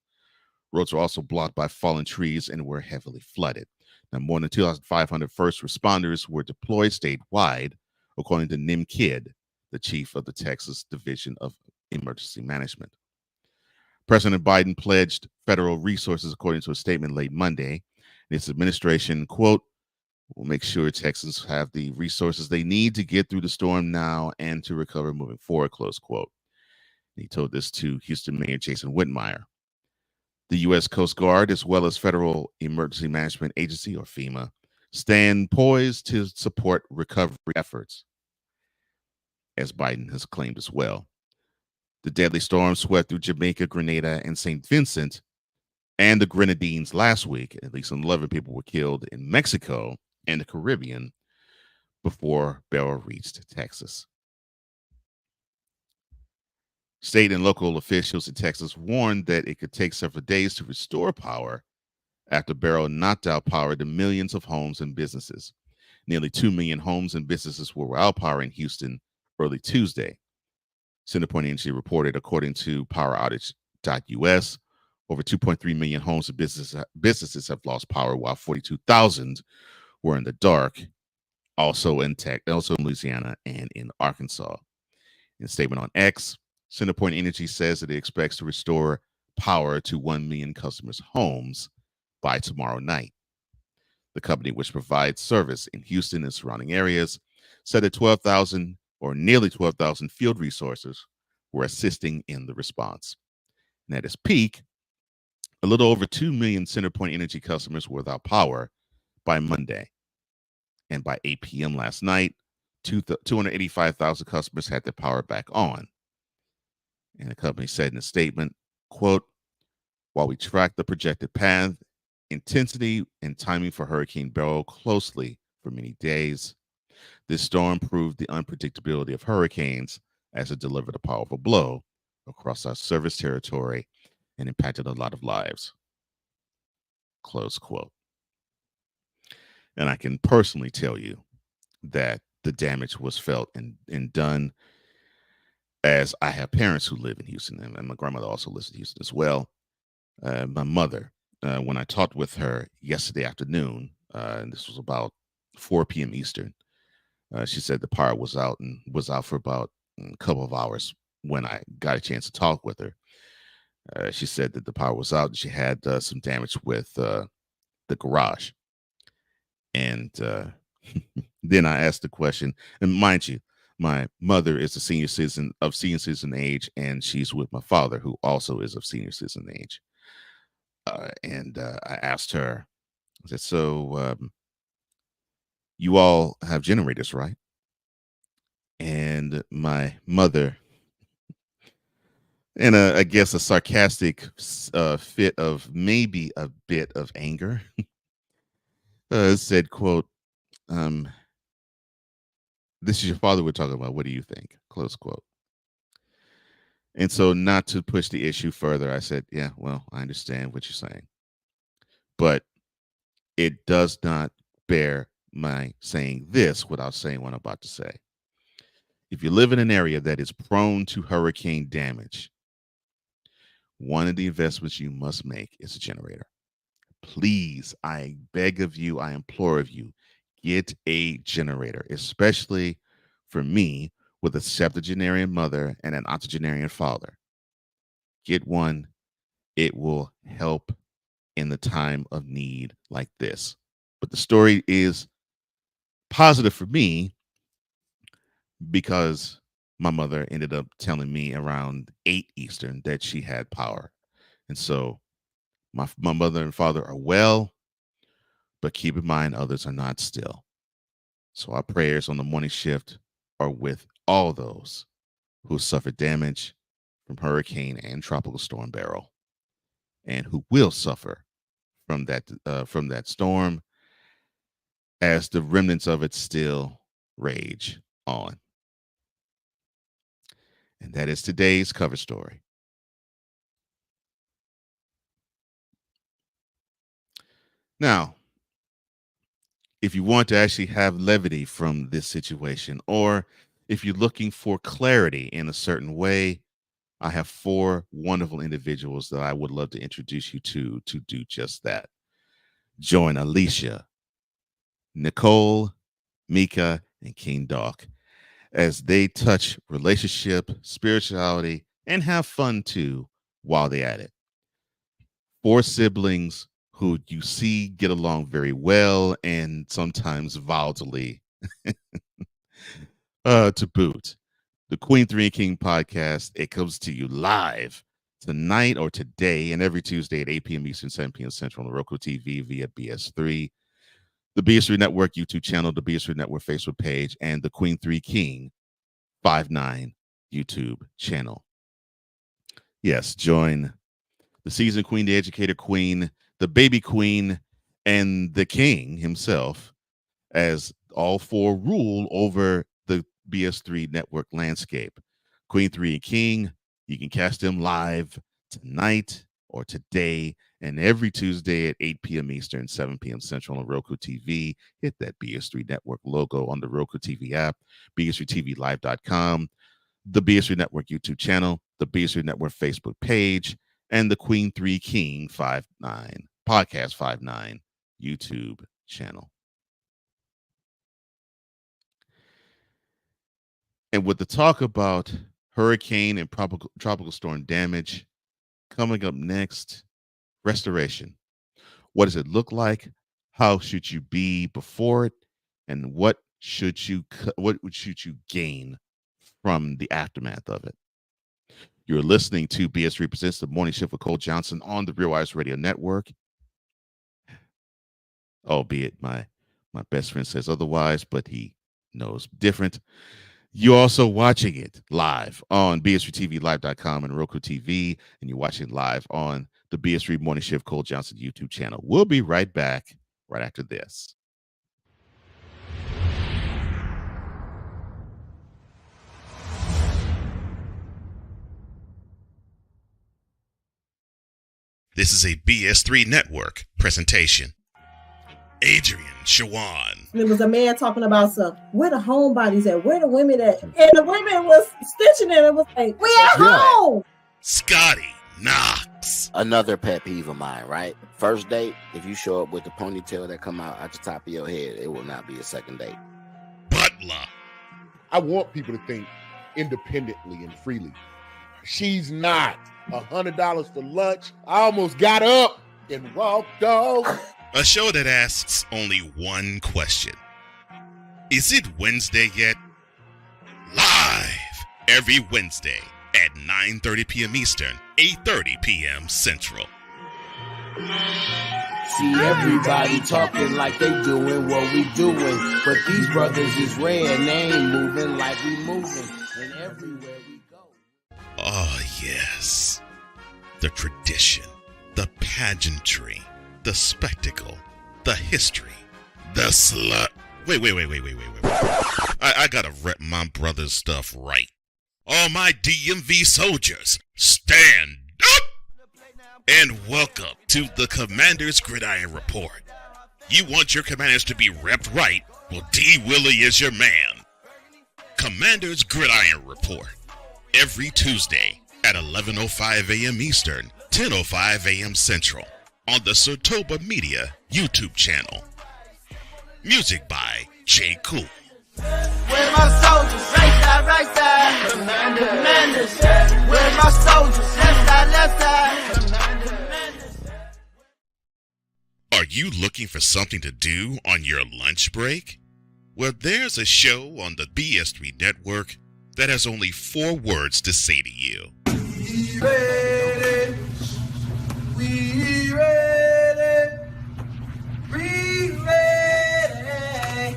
Roads were also blocked by fallen trees and were heavily flooded. Now, more than 2,500 first responders were deployed statewide, according to Nim Kidd, the chief of the Texas Division of Emergency Management. President Biden pledged federal resources according to a statement late Monday. His administration, quote, will make sure Texans have the resources they need to get through the storm now and to recover moving forward, close quote. He told this to Houston Mayor Jason Whitmire. The U.S. Coast Guard, as well as Federal Emergency Management Agency, or FEMA, stand poised to support recovery efforts, as Biden has claimed as well. The deadly storm swept through Jamaica, Grenada, and St. Vincent and the Grenadines last week. At least 11 people were killed in Mexico and the Caribbean before Beryl reached Texas. State and local officials in Texas warned that it could take several days to restore power after Beryl knocked out power to millions of homes and businesses. Nearly 2 million homes and businesses were without power in Houston early Tuesday. CenterPoint Energy reported, according to poweroutage.us, over 2.3 million homes and businesses have lost power, while 42,000 were in the dark, also in Louisiana and in Arkansas. In a statement on X, CenterPoint Energy says that it expects to restore power to 1 million customers' homes by tomorrow night. The company, which provides service in Houston and surrounding areas, said that 12,000 or nearly 12,000 field resources were assisting in the response. And at its peak, a little over 2 million CenterPoint Energy customers were without power by Monday. And by 8 p.m. last night, 285,000 customers had their power back on. And the company said in a statement, quote, while we track the projected path, intensity, and timing for Hurricane Beryl closely for many days, this storm proved the unpredictability of hurricanes as it delivered a powerful blow across our service territory and impacted a lot of lives. Close quote. And I can personally tell you that the damage was felt and done, as I have parents who live in Houston, and my grandmother also lives in Houston as well. My mother, when I talked with her yesterday afternoon, and this was about 4 p.m. Eastern, she said the power was out and was out for about a couple of hours when I got a chance to talk with her. She said that the power was out and she had some damage with the garage. And then I asked the question, and mind you, my mother is a senior citizen age, and she's with my father, who also is of senior citizen age. And I asked her, I said, so you all have generators, right? And my mother, in I guess a sarcastic fit of maybe a bit of anger, said, quote, this is your father we're talking about. What do you think? Close quote. And so, not to push the issue further, I said, yeah, well, I understand what you're saying, but it does not bear my saying this without saying what I'm about to say. If you live in an area that is prone to hurricane damage, one of the investments you must make is a generator. Please, I beg of you, I implore of you, get a generator, especially for me with a septuagenarian mother and an octogenarian father. Get one. It will help in the time of need like this. But the story is positive for me because my mother ended up telling me around 8 Eastern that she had power. And so my mother and father are well, but keep in mind others are not still. So our prayers on the morning shift are with all those who suffered damage from Hurricane and Tropical Storm Beryl, and who will suffer from that storm as the remnants of it still rage on. And that is today's cover story. Now, if you want to actually have levity from this situation, or if you're looking for clarity in a certain way, I have 4 wonderful individuals that I would love to introduce you to do just that. Join Alicia, Nicole, Mika, and King Doc as they touch relationship, spirituality, and have fun too while they're at it. 4 siblings who you see get along very well and sometimes volatily to boot. The Queen 3 and King podcast, it comes to you live tonight or today and every Tuesday at 8 p.m. Eastern, 7 p.m. Central on Roku TV via BS3, the BS3 Network YouTube channel, the BS3 Network Facebook page, and the Queen 3 King 59 YouTube channel. Yes, join the seasoned queen, the educator queen, the baby queen, and the king himself as all 4 rule over the BS3 network landscape. Queen 3 and King, you can catch them live tonight or today and every Tuesday at 8 p.m. Eastern, 7 p.m. Central on Roku TV. Hit that BS3 Network logo on the Roku TV app, BS3TVLive.com, the BS3 Network YouTube channel, the BS3 Network Facebook page, and the Queen 3 King 59 Podcast 59 YouTube channel. And with the talk about hurricane and tropical storm damage coming up next, restoration. What does it look like? How should you be before it? And what should you gain from the aftermath of it? You're listening to BS3 Presents the Morning Shift with Cole Johnson on the Real Wise Radio Network. Albeit my best friend says otherwise, but he knows different. You're also watching it live on BS3TVLive.com and Roku TV, and you're watching live on the BS3 Morning Shift Cole Johnson YouTube channel. We'll be right back right after this. This is a BS3 Network presentation. Adrian Shawan. There was a man talking about where the homebodies at, where the women at, and the women was stitching it. It was like, we at home. Scotty Knox. Another pet peeve of mine, right? First date, if you show up with the ponytail that come out at the top of your head, it will not be a second date. Butler. I want people to think independently and freely. She's not. $100 for lunch. I almost got up and walked off. A show that asks only one question. Is it Wednesday yet? Live every Wednesday at 9:30 p.m. Eastern, 8:30 p.m. Central. See everybody talking like they doing what we doing, but these brothers is rare and they ain't moving like we moving, and everywhere we go. Oh yes, the tradition, the pageantry, the spectacle, the history, the slut. Wait. I gotta rep my brother's stuff right. All my DMV soldiers, stand up! And welcome to the Commander's Gridiron Report. You want your commanders to be repped right? Well, D. Willie is your man. Commander's Gridiron Report. Every Tuesday at 11:05 a.m. Eastern, 10:05 a.m. Central on the Sotoba Media YouTube channel. Music by J. Cool. Where my soldiers? Right side. Commanders. Where my soldiers? Left side. Are you looking for something to do on your lunch break? Well, there's a show on the BS3 Network that has only 4 words to say to you. We ready. We ready. We ready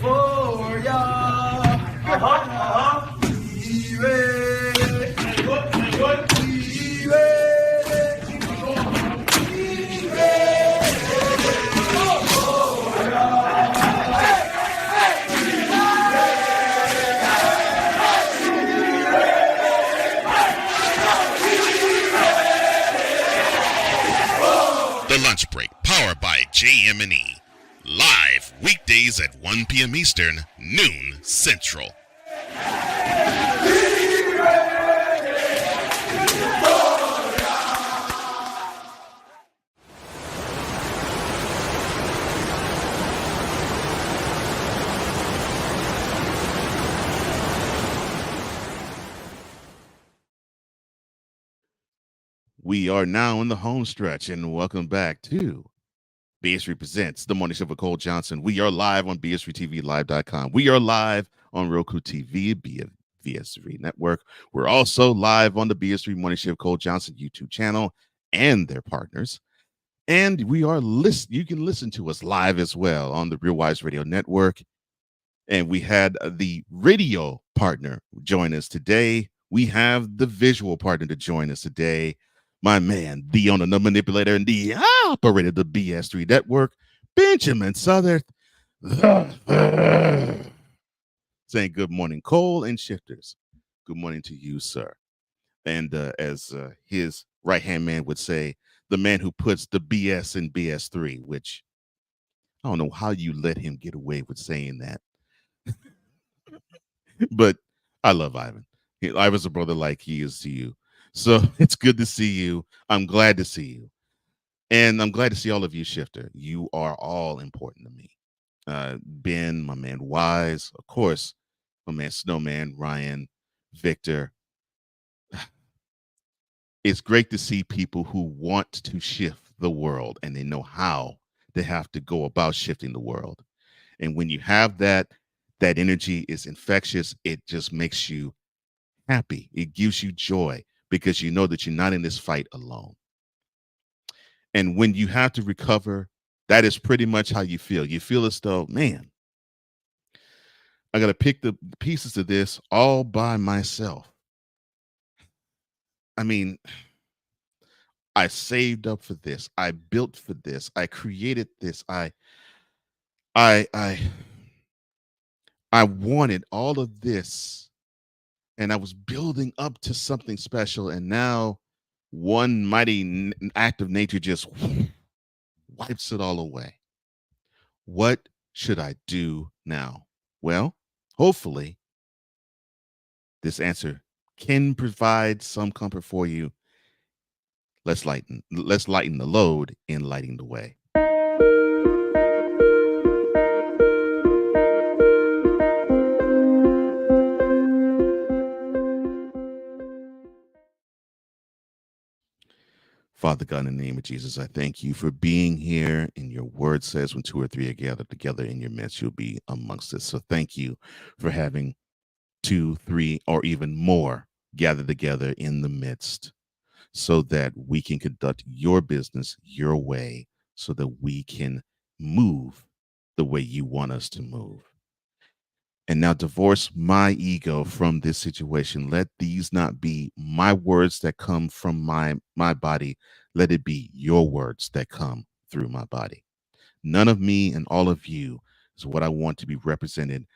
for y'all. We ready. We ready. The Lunch Break, powered by JM&E. Live weekdays at 1 p.m. Eastern, noon Central. We are now in the home stretch, and welcome back to BS3 Presents The Morning Show with Cole Johnson. We are live on BS3TVLive.com. We are live on Roku TV, BS3 Network. We're also live on the BS3 Morning Show with Cole Johnson YouTube channel and their partners. And we are you can listen to us live as well on the Real Wise Radio Network. And we had the radio partner join us today. We have the visual partner to join us today. My man, the owner, the manipulator, and the operator of the BS3 Network, Benjamin Southern. Saying good morning, Cole and Shifters. Good morning to you, sir. And as his right-hand man would say, the man who puts the BS in BS3, which I don't know how you let him get away with saying that. But I love Ivan. Ivan's a brother like he is to you. So it's good to see you. I'm glad to see you. And I'm glad to see all of you, Shifter. You are all important to me. Ben, my man Wise, of course, my man Snowman, Ryan, Victor. It's great to see people who want to shift the world and they know how they have to go about shifting the world. And when you have that energy is infectious. It just makes you happy. It gives you joy because you know that you're not in this fight alone. And when you have to recover, that is pretty much how you feel. You feel as though, man, I got to pick the pieces of this all by myself. I mean, I saved up for this. I built for this. I created this. I wanted all of this, and I was building up to something special, and now one mighty act of nature just wipes it all away. What should I do now? Well, hopefully this answer can provide some comfort for you. Let's lighten the load in lighting the way. Father God, in the name of Jesus, I thank you for being here. And your word says when two or three are gathered together in your midst, you'll be amongst us. So thank you for having 2, 3, or even more gathered together in the midst so that we can conduct your business your way, so that we can move the way you want us to move. And now divorce my ego from this situation. Let these not be my words that come from my body. Let it be your words that come through my body. None of me and all of you is what I want to be represented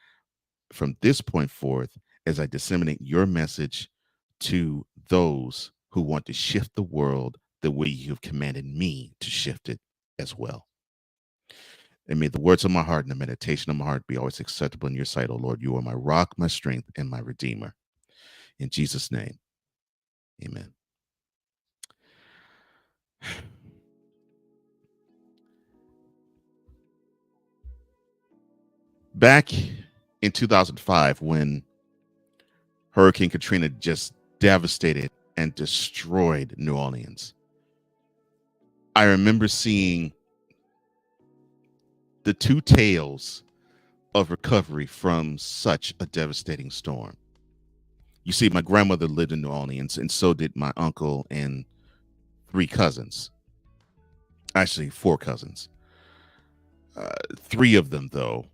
from this point forth as I disseminate your message to those who want to shift the world the way you've commanded me to shift it as well. And may the words of my heart and the meditation of my heart be always acceptable in your sight, O Lord. You are my rock, my strength, and my redeemer. In Jesus' name, amen. Back in 2005, when Hurricane Katrina just devastated and destroyed New Orleans, I remember seeing the two tales of recovery from such a devastating storm. You see, my grandmother lived in New Orleans, and so did my uncle and 3 cousins. Actually, 4 cousins. 3 of them, though,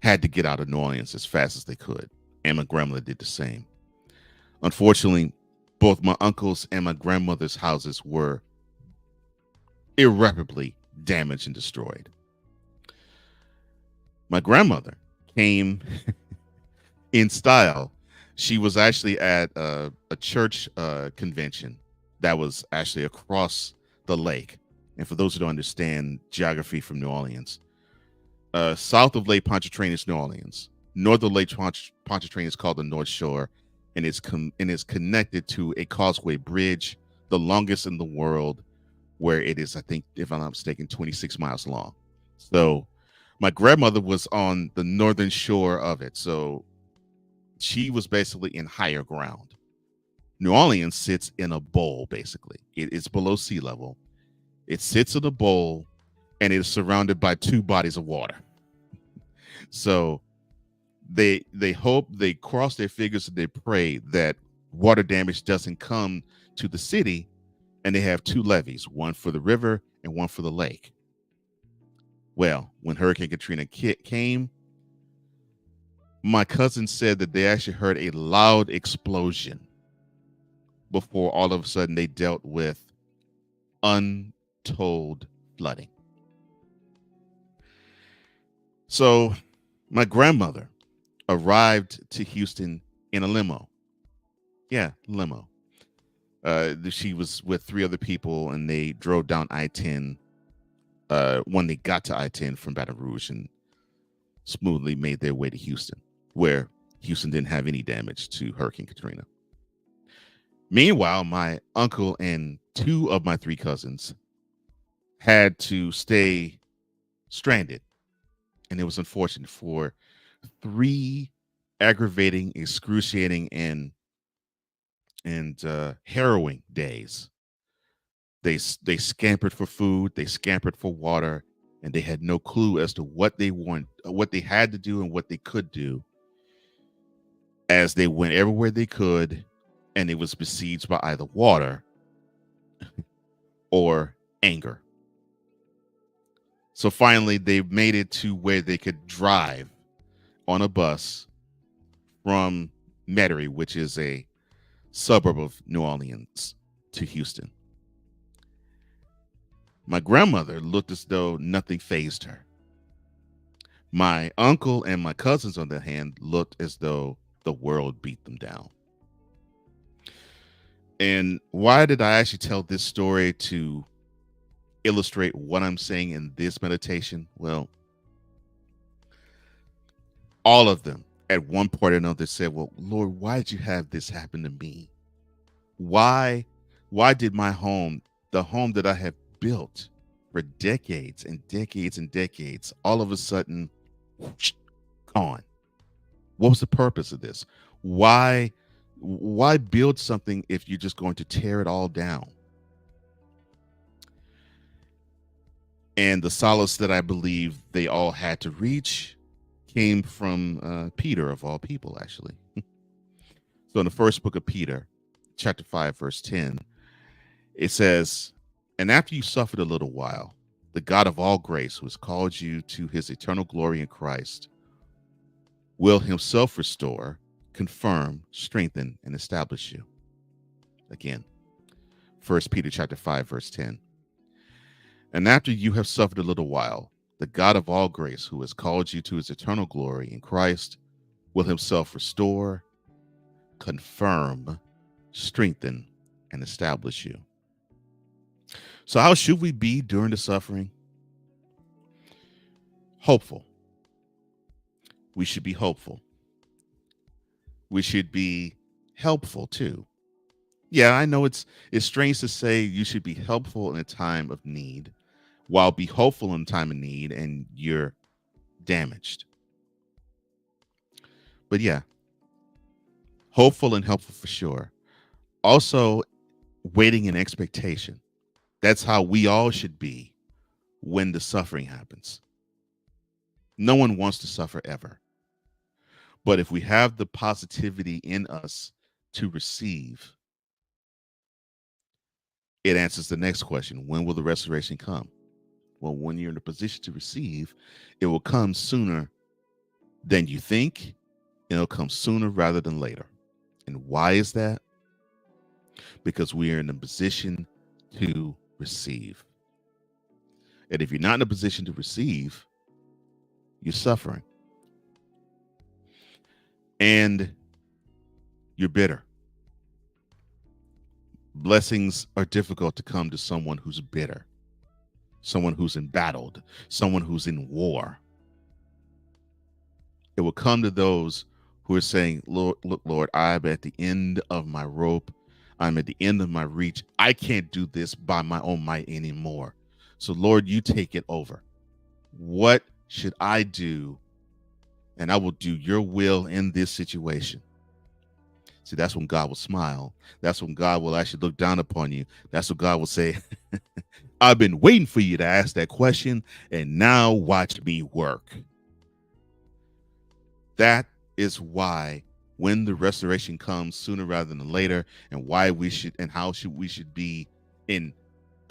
had to get out of New Orleans as fast as they could, and my grandmother did the same. Unfortunately, both my uncle's and my grandmother's houses were irreparably damaged and destroyed. My grandmother came in style. She was actually at a church convention that was actually across the lake. And for those who don't understand geography from New Orleans, south of Lake Pontchartrain is New Orleans. North of Lake Pontchartrain is called the North Shore, and it's connected to a causeway bridge, the longest in the world, where it is, I think, if I'm not mistaken, 26 miles long. So my grandmother was on the northern shore of it. So she was basically in higher ground. New Orleans sits in a bowl, basically. It's below sea level. It sits in a bowl, and it is surrounded by 2 bodies of water. So they hope, they cross their fingers, and they pray that water damage doesn't come to the city, and they have 2 levees, one for the river and one for the lake. Well, when Hurricane Katrina came, my cousin said that they actually heard a loud explosion before all of a sudden they dealt with untold flooding. So my grandmother arrived to Houston in a limo. Yeah, limo. She was with 3 other people, and they drove down I-10 when they got to I-10 from Baton Rouge, and smoothly made their way to Houston, where Houston didn't have any damage to Hurricane Katrina. Meanwhile, my uncle and 2 of my 3 cousins had to stay stranded, and it was unfortunate for 3 aggravating, excruciating, and harrowing days. They scampered for food, they scampered for water, and they had no clue as to what they had to do and what they could do, as they went everywhere they could, and it was besieged by either water or anger. So finally, they made it to where they could drive on a bus from Metairie, which is a suburb of New Orleans, to Houston. My grandmother looked as though nothing fazed her. My uncle and my cousins, on the other hand, looked as though the world beat them down. And why did I actually tell this story? To illustrate what I'm saying in this meditation? Well, all of them at one point or another said, well, Lord, why did you have this happen to me? Why did my home, the home that I have built for decades and decades and decades, all of a sudden, whoosh, gone? What was the purpose of this? Why build something if you're just going to tear it all down? And the solace that I believe they all had to reach came from Peter, of all people, actually. So in the first book of Peter, chapter 5, verse 10, it says, and after you suffered a little while, the God of all grace, who has called you to his eternal glory in Christ, will himself restore, confirm, strengthen, and establish you. Again, 1 Peter chapter 5, verse 10. And after you have suffered a little while, the God of all grace, who has called you to his eternal glory in Christ, will himself restore, confirm, strengthen, and establish you. So how should we be during the suffering? Hopeful. We should be hopeful. We should be helpful too. Yeah, I know it's strange to say you should be helpful in a time of need, while be hopeful in time of need and you're damaged. But yeah, hopeful and helpful for sure. Also, waiting in expectation. That's how we all should be when the suffering happens. No one wants to suffer ever. But if we have the positivity in us to receive, it answers the next question. When will the restoration come? Well, when you're in a position to receive, it will come sooner than you think. It'll come sooner rather than later. And why is that? Because we are in a position to receive. And if you're not in a position to receive, you're suffering. And you're bitter. Blessings are difficult to come to someone who's bitter, someone who's embattled, someone who's in war. It will come to those who are saying, Lord, look, Lord, I'm at the end of my rope. I'm at the end of my reach. I can't do this by my own might anymore. So, Lord, you take it over. What should I do? And I will do your will in this situation. See, that's when God will smile. That's when God will actually look down upon you. That's what God will say, I've been waiting for you to ask that question, and now watch me work. That is why when the restoration comes sooner rather than later, and why we should and how we should be in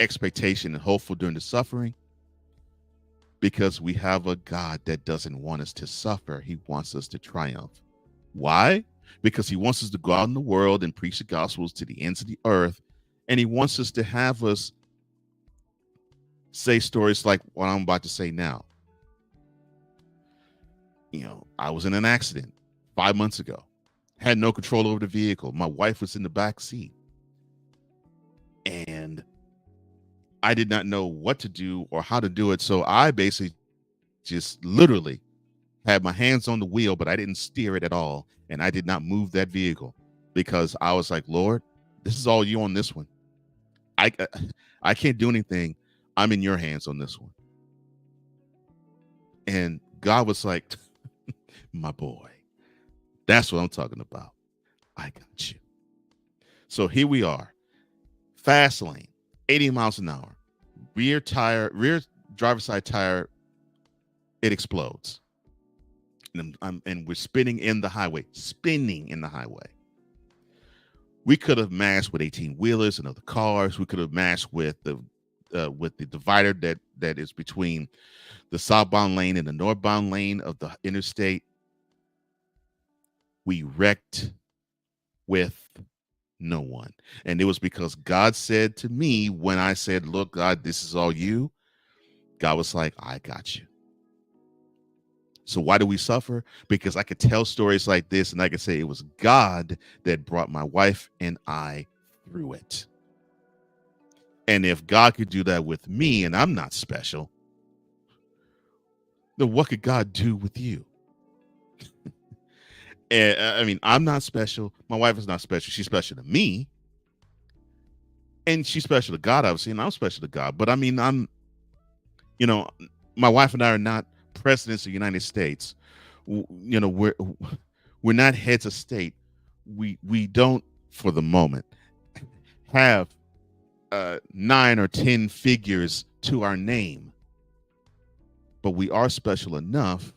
expectation and hopeful during the suffering, because we have a God that doesn't want us to suffer. He wants us to triumph. Why? Because he wants us to go out in the world and preach the gospels to the ends of the earth. And he wants us to have us say stories like what I'm about to say now. You know, I was in an accident 5 months ago, had no control over the vehicle. My wife was in the back seat, and I did not know what to do or how to do it. So I basically just literally had my hands on the wheel, but I didn't steer it at all. And I did not move that vehicle because I was like, Lord, this is all you on this one. I can't do anything. I'm in your hands on this one. And God was like, my boy, that's what I'm talking about. I got you. So here we are, fast lane, 80 miles an hour, rear driver's side tire, it explodes. And we're spinning in the highway. We could have mashed with 18-wheelers and other cars. We could have mashed with the divider that is between the southbound lane and the northbound lane of the interstate. We wrecked with no one. And it was because God said to me, when I said, look, God, this is all you, God was like, I got you. So why do we suffer? Because I could tell stories like this, and I could say it was God that brought my wife and I through it. And if God could do that with me, and I'm not special, then what could God do with you? And I mean, I'm not special. My wife is not special. She's special to me. And she's special to God, obviously, and I'm special to God. But I mean, my wife and I are not presidents of the United States. We're not heads of state. We don't, for the moment, have 9 or 10 figures to our name. But we are special enough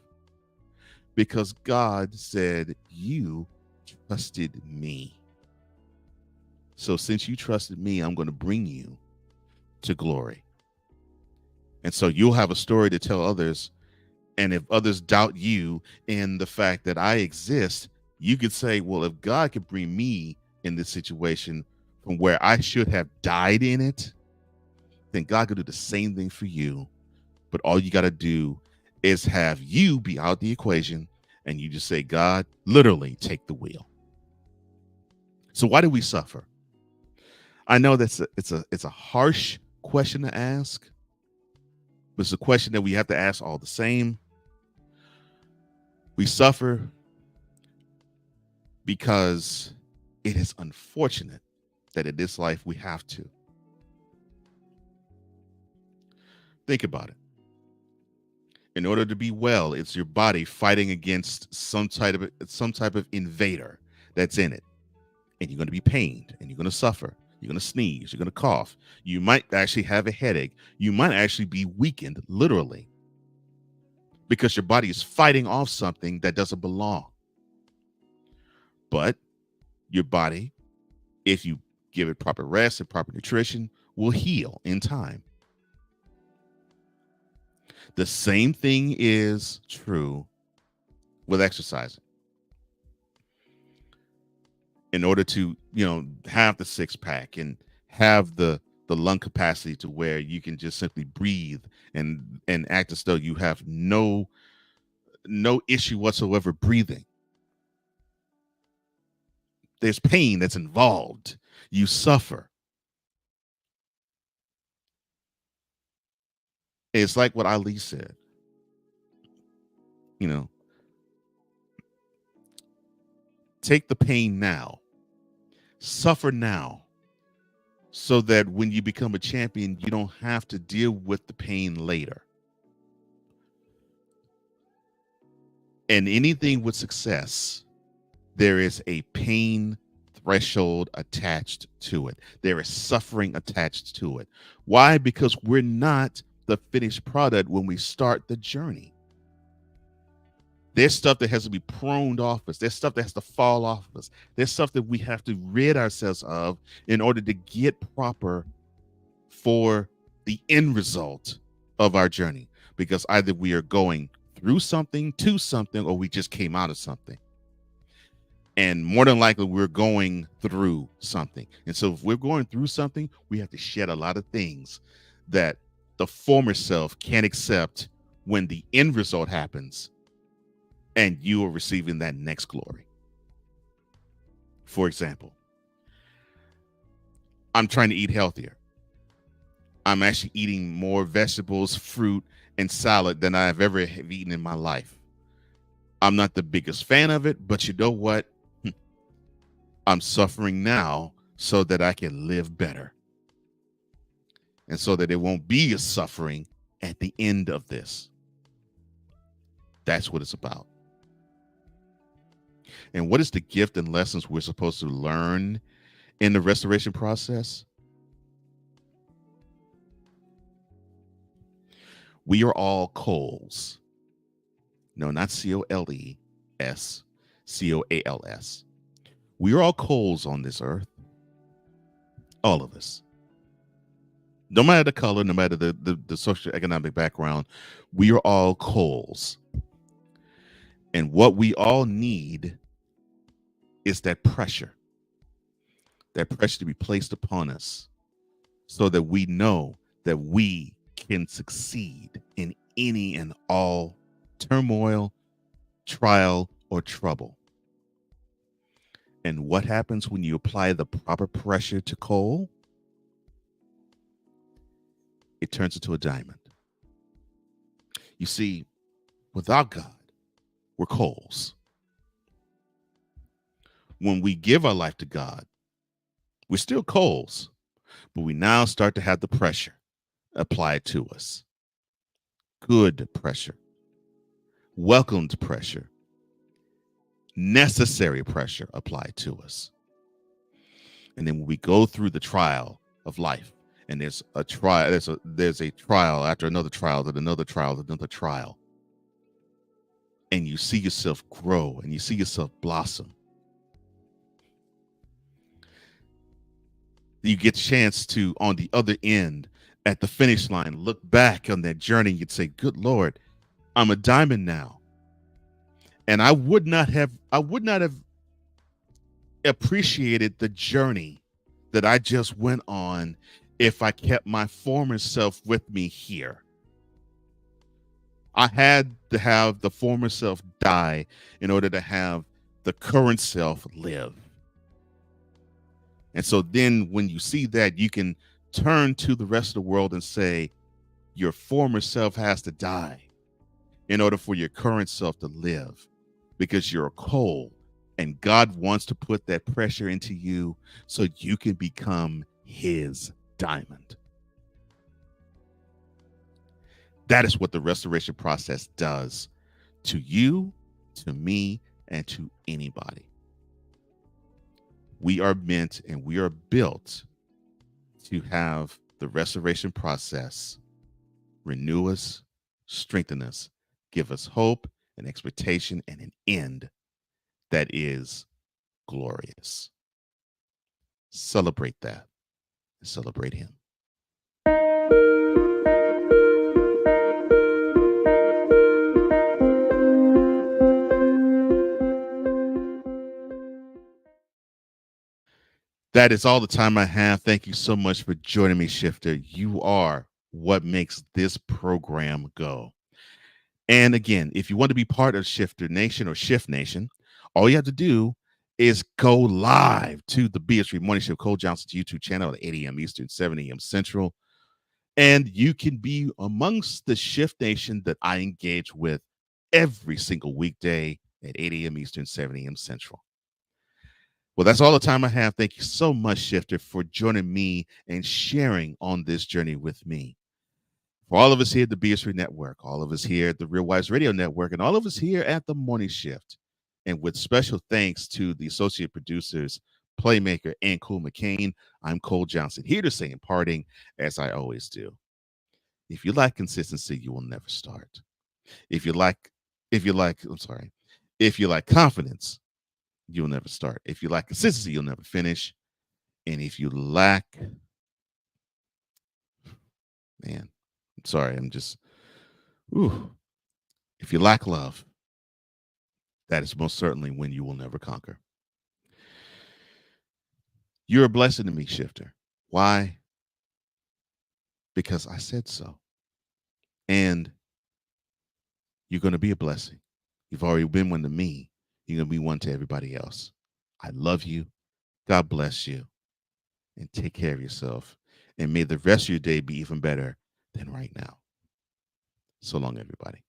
because God said, you trusted me. So since you trusted me, I'm going to bring you to glory. And so you'll have a story to tell others. And if others doubt you in the fact that I exist, you could say, well, if God could bring me in this situation from where I should have died in it, then God could do the same thing for you. But all you got to do is have you be out the equation, and you just say, God, literally take the wheel. So why do we suffer? I know it's a harsh question to ask, but it's a question that we have to ask all the same. We suffer because it is unfortunate that in this life we have to. Think about it. In order to be well, it's your body fighting against some type of invader that's in it. And you're going to be pained, and you're going to suffer. You're going to sneeze. You're going to cough. You might actually have a headache. You might actually be weakened, literally, because your body is fighting off something that doesn't belong. But your body, if you give it proper rest and proper nutrition, will heal in time. The same thing is true with exercising. In order to, have the 6-pack and have the lung capacity to where you can just simply breathe and act as though you have no issue whatsoever breathing. There's pain that's involved. You suffer. It's like what Ali said. Take the pain now. Suffer now. So that when you become a champion, you don't have to deal with the pain later. And anything with success, there is a pain threshold attached to it. There is suffering attached to it. Why? Because we're not the finished product when we start the journey. There's stuff that has to be pruned off us. There's stuff that has to fall off us. There's stuff that we have to rid ourselves of in order to get proper for the end result of our journey. Because either we are going through something, to something, or we just came out of something. And more than likely, we're going through something. And so if we're going through something, we have to shed a lot of things that the former self can't accept when the end result happens and you are receiving that next glory. For example, I'm trying to eat healthier. I'm actually eating more vegetables, fruit, and salad than I've ever eaten in my life. I'm not the biggest fan of it, but you know what? I'm suffering now so that I can live better. And so that it won't be a suffering at the end of this. That's what it's about. And what is the gift and lessons we're supposed to learn in the restoration process? We are all coals. No, not C-O-L-E-S, C-O-A-L-S. We are all coals on this earth. All of us. No matter the color, no matter the socioeconomic background, we are all coals. And what we all need is that pressure to be placed upon us so that we know that we can succeed in any and all turmoil, trial, or trouble. And what happens when you apply the proper pressure to coal? It turns into a diamond. You see, without God, we're coals. When we give our life to God, we're still coals, but we now start to have the pressure applied to us. Good pressure, welcomed pressure, necessary pressure applied to us. And then when we go through the trial of life, and there's a trial, there's a trial after another trial, then another trial, then another trial, and you see yourself grow and you see yourself blossom, you get a chance to, on the other end, at the finish line, look back on that journey. You'd say, good Lord, I'm a diamond now. And I would not have appreciated the journey that I just went on if I kept my former self with me here. I had to have the former self die in order to have the current self live. And so then when you see that, you can turn to the rest of the world and say, your former self has to die in order for your current self to live, because you're a coal and God wants to put that pressure into you so you can become his diamond. That is what the restoration process does to you, to me, and to anybody. We are meant and we are built to have the restoration process renew us, strengthen us, give us hope and expectation and an end that is glorious. Celebrate that and celebrate him. That is all the time I have. Thank you so much for joining me, Shifter. You are what makes this program go. And again, if you want to be part of Shifter Nation or Shift Nation, all you have to do is go live to the BS3 Morning Shift, Cole Johnson's YouTube channel at 8 a.m. Eastern, 7 a.m. Central. And you can be amongst the Shift Nation that I engage with every single weekday at 8 a.m. Eastern, 7 a.m. Central. Well, that's all the time I have. Thank you so much, Shifter, for joining me and sharing on this journey with me. For all of us here at the BS3 Network, all of us here at the Real Wise Radio Network, and all of us here at the Morning Shift, and with special thanks to the associate producers, playmaker, and Cool McCain. I'm Cole Johnson, here to say in parting, as I always do. If you like consistency, you will never start. If you like confidence, you'll never start. If you like consistency, you'll never finish. And if you lack, man, I'm sorry, if you lack love, that is most certainly when you will never conquer. You're a blessing to me, Shifter. Why? Because I said so. And you're going to be a blessing. You've already been one to me. You're going to be one to everybody else. I love you. God bless you. And take care of yourself. And may the rest of your day be even better than right now. So long, everybody.